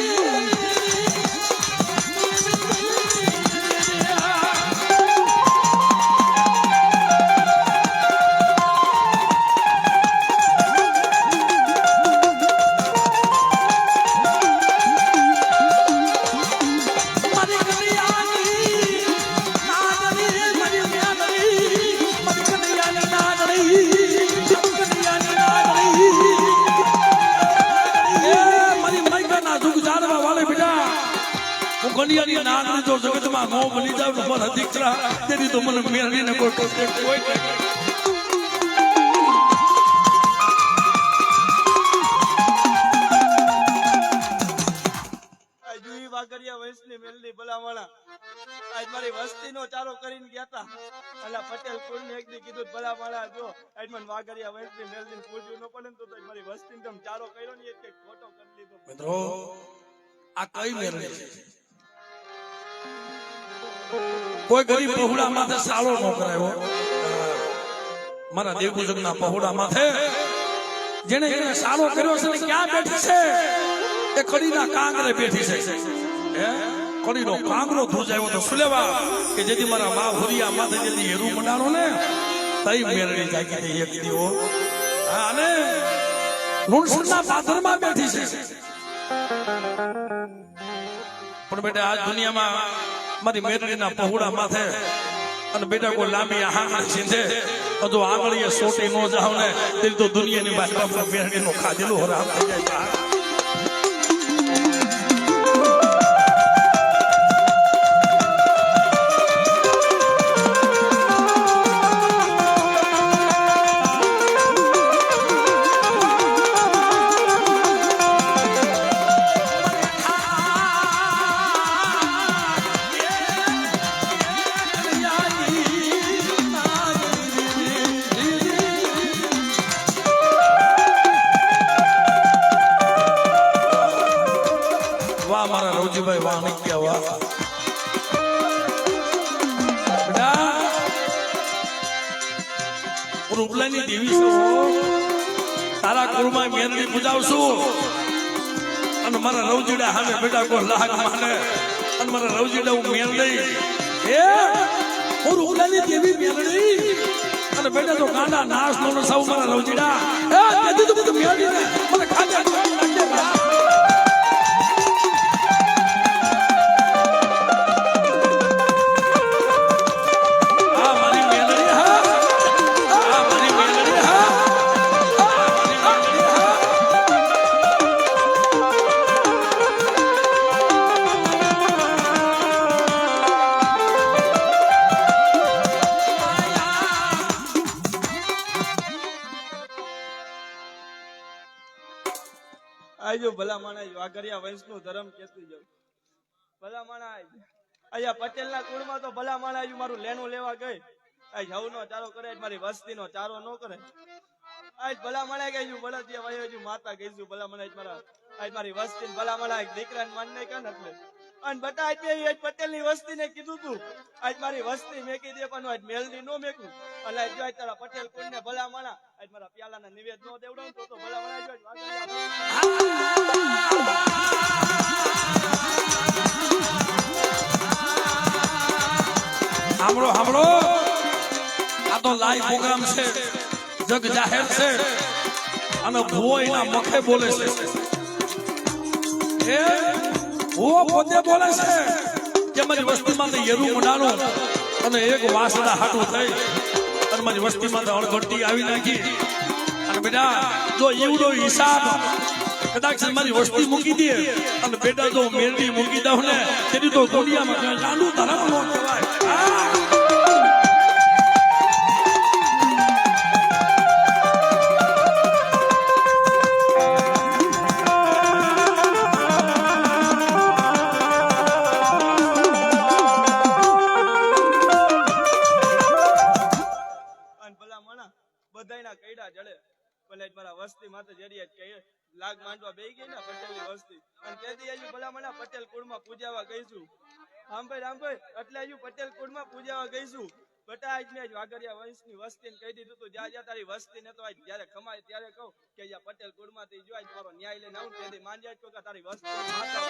કલિયાની નાગરી જો જગતમાં નો બની જાવ મારા દીકરા તેની તો મને મેળવીને કોઈ વાગરિયા વંશની મેલડી ભલામણા આજ મારી વસ્તીનો ચારો કરીને ગયા તા અલા પટેલ કુળને એક દી કીધું ભલામણા જો આજ મને વાગરિયા વંશની મેલડીને પૂછ્યું ન પડે તો મારી વસ્તીને તમે ચારો કર્યો ને એક ફોટો કરી લીધો મિત્રો આ કઈ મેલડી છે કોઈ ગરીબ પહોળા માથે સાળો ન કરાયો મારા દેવપૂજકના પહોળા માથે જેને જેને સારો કર્યો છે ને ક્યાં બેઠી છે? એ કડીના કાંગરે બેઠી છે. હે કડીનો કાંગરો ધ્રુજાયો તો સુલેવા કે જેથી મારા મા હુરિયા માથે જેથી હેરું મંડાણો ને તઈ મેરડી જાગી દે એક દીવો. હા અને લુણસરના પાથરમાં બેઠી છે. પણ બેટા આ દુનિયામાં મારી મેરડીના પહોળા માથે અને બેટા કોઈ લાંબી આંગળી સીંધે જો આંગળીએ સોટી નો જાવ ને તેરી તો દુનિયાની બાજુ મેરડીનો ખાધેલો હરામ થઈ જાય. વાહ મારા રવજીભાઈ, વાહ નિત્યા, વાહ બેટા રૂપલાની દેવી છું, તારા કુળમાં મેરડી પૂજાવશું અને મારા રવજીડા સામે બેટા કોઈ લાગ માને અને મારા રવજીડા હું મેરડી એ હું રૂપલાની દેવી મેરડી અને બેટા તો ગાંડા નાશ નો સૌ મારા રવજીડા એ તેથી તો બધું મેરડી ને મને ખાતે આજો ભલા માણસ વાઘરિયા વંશનું ધર્મ કેતું જાવ. ભલા માણસ અહીંયા પટેલના કુળમાં તો ભલા માણસ મારું લેણું લેવા ગઈ આજ હવનો ચારો કરે મારી વસ્તીનો ચારો ન કરે. આજ ભલા માણસ ગઈ બળદિયા વયો માતા ગઈશું ભલા માણસ મારા આજ મારી વસ્તી ભલા માણસ દીકરાને માન નહીં કાન એટલે અને બટા આજ પટેલની વસ્તીને કીધું તું આજ મારી વસ્તી મેકી દે પણ આજ મેલડી નો મેકું અને આજ જો તારા પટેલ કુળને ભલા માણસ આજ મારા પ્યાલાના નિવેદ નો દેવડાવ તો ભલા માણસ જો સાંભળો સાંભળો, આ તો લાઈવ પ્રોગ્રામ છે, જગ જાહેર છે અને ભોયના મખે બોલે છે. એ ભો પોતે બોલે છે કે મારી વસ્તીમાં તો યરું મંડાણું અને એક વાસડા હાટું થઈ અને મારી વસ્તીમાં તો અણઘટી આવી નાખી અને બેટા જો એવડો હિસાબ કદાચ મારી વસ્તી મૂકી દે અને બેટા જો મેરડી મૂકી દઉં ને તેની તો દુનિયામાં ચાલુ ધર્મ નો કહેવાય. બધાયના કઈડા જડે ભલે મારા વસ્તી માથે જડિયા કે લાગ માંડવા બેહી ગઈ ને પટેલની વસ્તી અને કેદી આજુ ભલા મને પટેલ કુળમાં પૂજાવા ગઈશું. રામભાઈ એટલે આજુ પટેલ કુળમાં પૂજાવા ગઈશું. બટા આજ મેં વાઘરિયા વંશની વસ્તીને કહી દીધું તું જા તારી વસ્તીને તો આજ જ્યારે ખમાય ત્યારે કહું કે અહીંયા પટેલ કુળમાંથી જો આજ મારો ન્યાય લઈને આવું તેથી માંડ્યા કે તારી વસ્તી માતા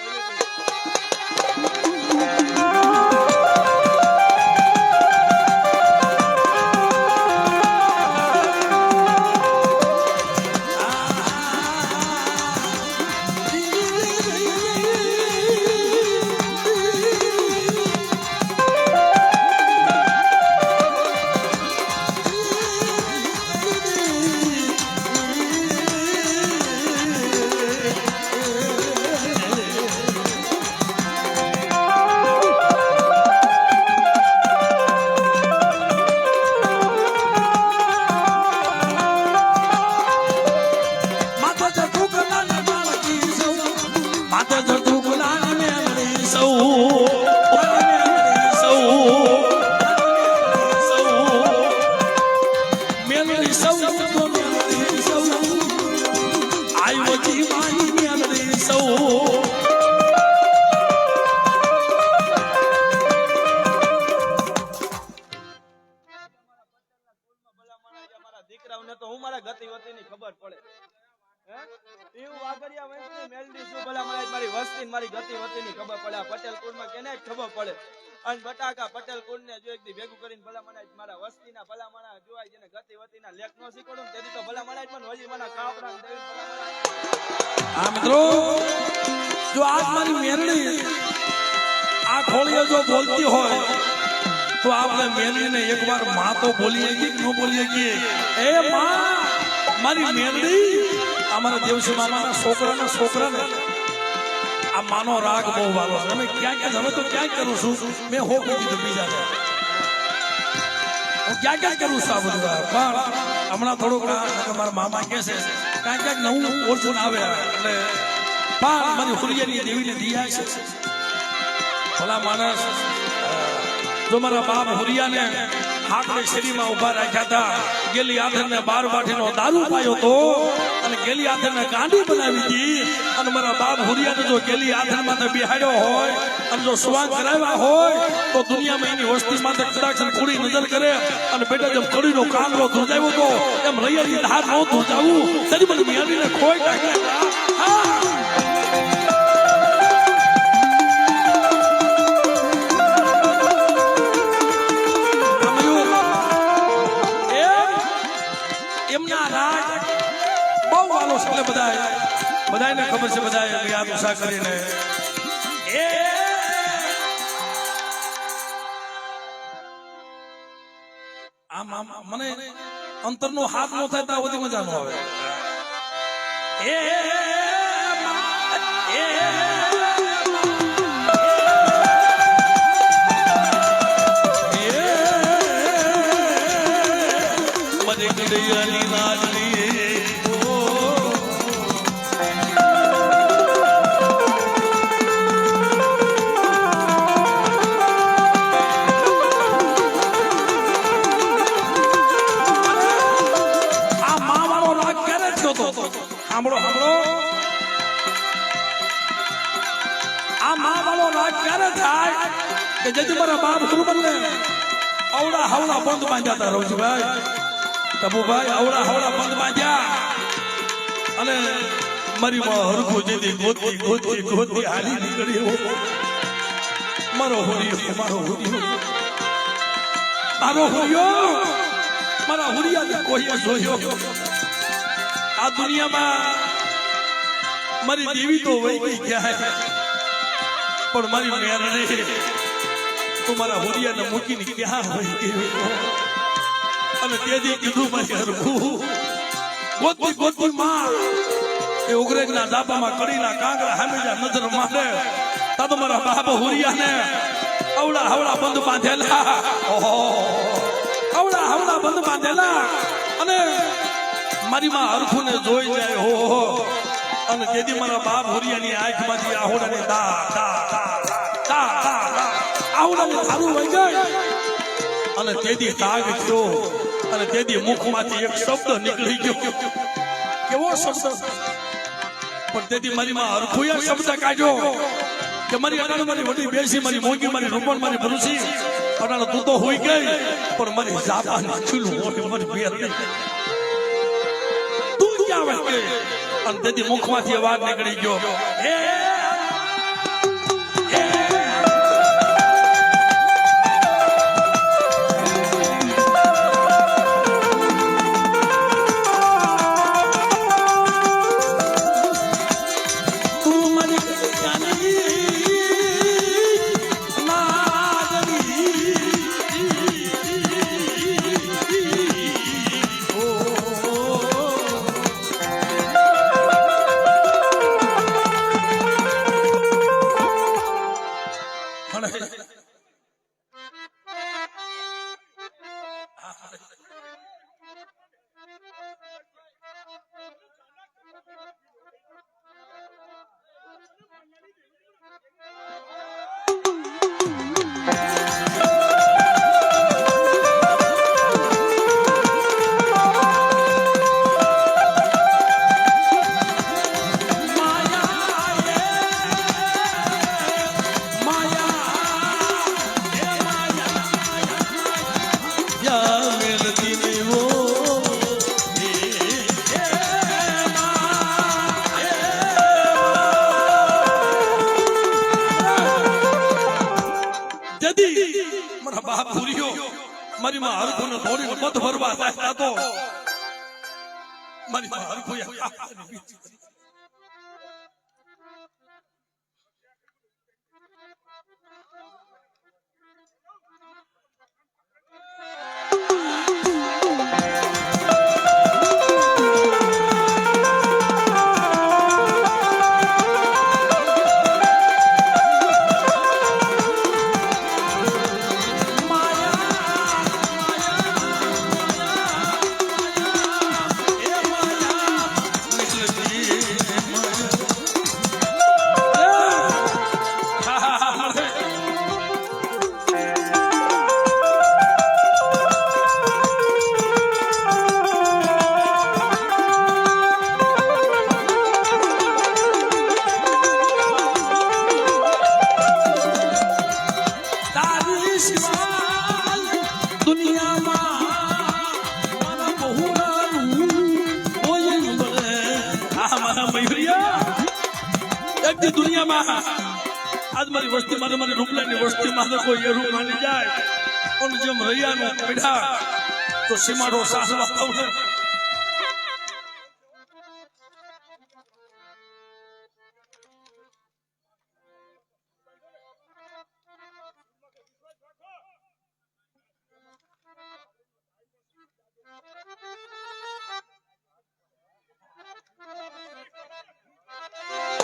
દીકરાઓને તો હું મારા ગતિવતીની ખબર પડે એવું વાઘરિયા વંશની મેલડી શું ભલા મને મારી વસ્તી મારી ગતિ વતીની ખબર પડે આ પટેલ કુળમાં કેને જ ખબર પડે અને બટાકા પટેલ કુળને જો એકદી ભેગું કરીને ભલા મને મારા વસ્તીના ભલા મણા જોવાય જેને ગતિ વતીના લેખ નો શીખવાડું તેથી તો ભલા મને પણ હજી મને કાપડા દેવી ભલા મને આ મિત્રો જો આજ મારી મેરડી આ ખોળીએ જો બોલતી હોય તો આપણે મેરડીને એકવાર માં તો બોલીએ કે ન બોલીએ કે એ માં મારી મેરડી અમારા દેવસી મામાના છોકરાને આ માનો રાગ બહુ વાલો છે અમે ક્યાં હવે તો ક્યાં કરું છું મેં હો કહી દીધું બીજા હું ક્યાં કરું છું આ બધું પણ હમણાં થોડુંક મારા મામા કહે છે ક્યાંક નવું ઓળખું આવે એટલે પણ મારી હુરિયાની દેવીને દિયા છે ભલા માણસ જો મારા બાપ હુરિયાને હાકડી શેરીમાં ઉભા રાખ્યા હતા ગેલી આધરને 12 બાટીનો દારૂ પાયો તો અને ગેલી આધરને ગાંડી બનાવી હતી અને મારા બાપ હુરિયાને જો ગેલી આધરમાં બિહાડ્યો હોય અને જો સ્વાંગ કરાવ્યા હોય તો દુનિયામાં એની વસ્તી માટે કદાચ કુડી નજર કરે અને બેટા જેમ કડીનો કાંગરો ધ્રુજાવ્યો તો એમ રૈયાની ધાર ન ધ્રુજાવું તરી મને મિયાડીને ખોઈ નાખ્યા બધાને ખબર છે બધા યાદ ઉષા કરીને આમ મને અંતરનો હાથ નો થાય ત્યાં બધી મજા નો આવે સાંભળો આ મા વાળો રાગ ક્યારે થાય કે જેથી મારા બાપ ગુરુબનને અવડા હવડા બંધ બાંધ્યા રવજીભાઈ તબુભાઈ અવડા હવડા બંધ બાંધ્યા અને મારી માં હરખો જેથી ગોતી હાલી નીકળી મારો હુરિયો મારા હુરિયાને કોઈએ જોયો આ દુનિયામાં મારી દેવી તો વહી ગઈ ક્યાં પણ મારી મેરડી તું મારા હોરિયાને મૂકીને ક્યાં વહી ગયો અને તેથી કીધું મારી હરખું ગોતી માં એ ઉગ્રેજના ડાબામાં કડીના કાંગરા હામેજા નજર મારે તા તો મારા બાપ હોરિયાને અવડા હવડા બંધ બાંધેલા અવડા હવડા બંધ બાંધેલા અને મારી માં હરખું ને જોઈ જાય હો અને તેથી મારા બાપ હોરિયાની આંખમાંથી આહોડાની આહોડાની થારું વહી ગઈ અને તેથી તાગ થયો અને તેથી મુખમાંથી એક શબ્દ નીકળી ગયો કેવો શબ્દ પણ તેથી મારી માં હરખું એક શબ્દ કાઢ્યો કે મારી અડાણ મારી વડી બેસી મારી મોંઘી મારી રૂપણ મારી ભરૂસી અડાણ તું તો હોઈ ગઈ પણ મારી જાબાની ચૂલું મોટી મારી બેરડી અને તેથી મુખમાંથી અવાજ નીકળી ગયો મારી માં હરખું ને થોડી મત ભરવા થાય તો મારી માં હરખું દુનિયામાં આજ મારી વસ્તી મારી રૂપલાની વસ્તીમાં તો કોઈ રૂપ માની જાય અને જેમ રૈયાનો પીડા તો સીમાડો સાસવા થવું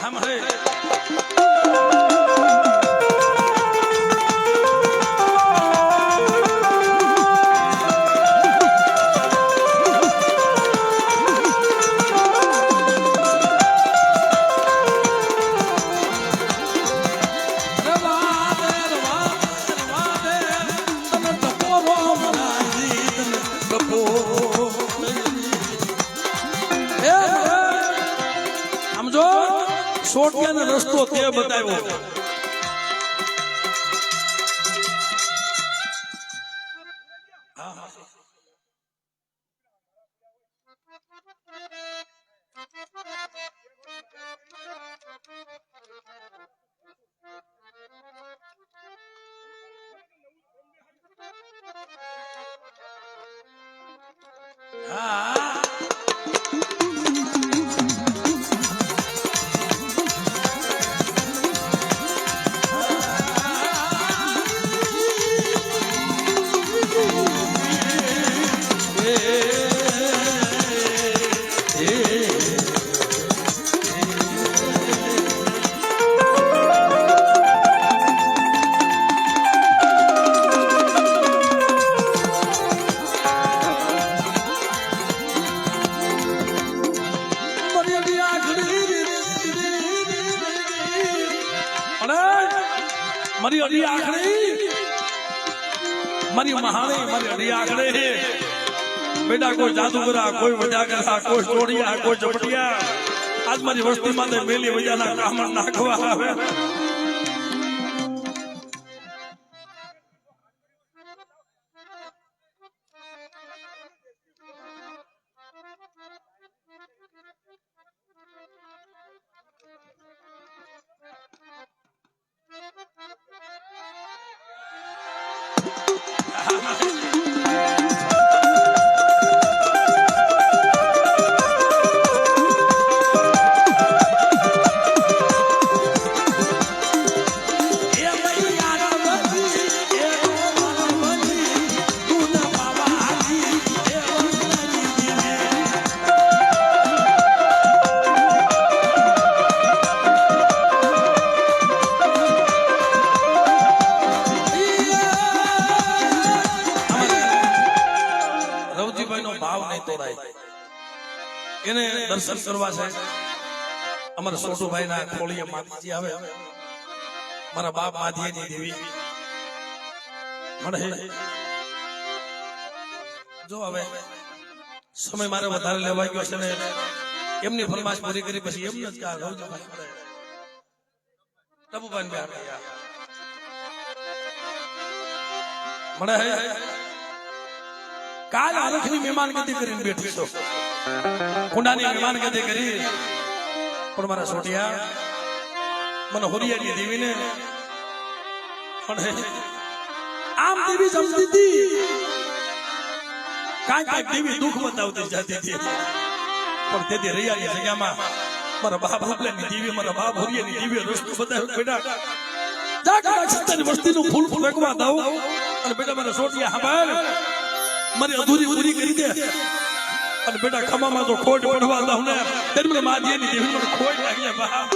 હમરે સોટિયાનો રસ્તો તે બતાવ્યો મારી અડી આખડી મારી મહાણી મારી અડી આખડે બેટા કોઈ જાદુગરા કોઈ વજાગરા કોઈ ચોડિયા કોઈ ઝપટિયા આજ મારી વસ્તીમાં મેલી વજાના કામ નાખવા આવે એને દર્શન કરવા છે અમારા સોટુભાઈ ના ખોળીએ માતાજી આવે મારા બાપ માધીની દેવી મળે જો હવે સમય મારે વધારે લેવાઈ ગયો છે ને એમની ફરમાશ પૂરી કરી પછી એમ જ કા રવજીભાઈ મળે ટબુભાઈ બેહાડ મળે કાલ આરખની મહેમાન ગતિ કરીને બેઠી છો કુંડાની મહેમાન ગતિ કરી પણ મારા સોટિયા મને હોરિયાની દેવીને આમ દેવી સમજી હતી કાંઈ દેવી દુઃખ બતાવતી જતી હતી પણ તેથી રૈયાની જગ્યામાં મારા બાપ ભોગલાની દેવી મારા બાપ હોરિયાની દેવી રસ્તો બતાવ્યો બેટા જા કદાચ સત્તાની વસ્તીનું ફૂલ ફેંકવા દઉં અને બેટા મારા સોટિયા હાંભળ મારી અધૂરી કરી દે અને બેટા ખમામાં તો ખોટ પડવા દઉં ને ત્યારે મને માધ્યની દેવી મને ખોટ લાગી બા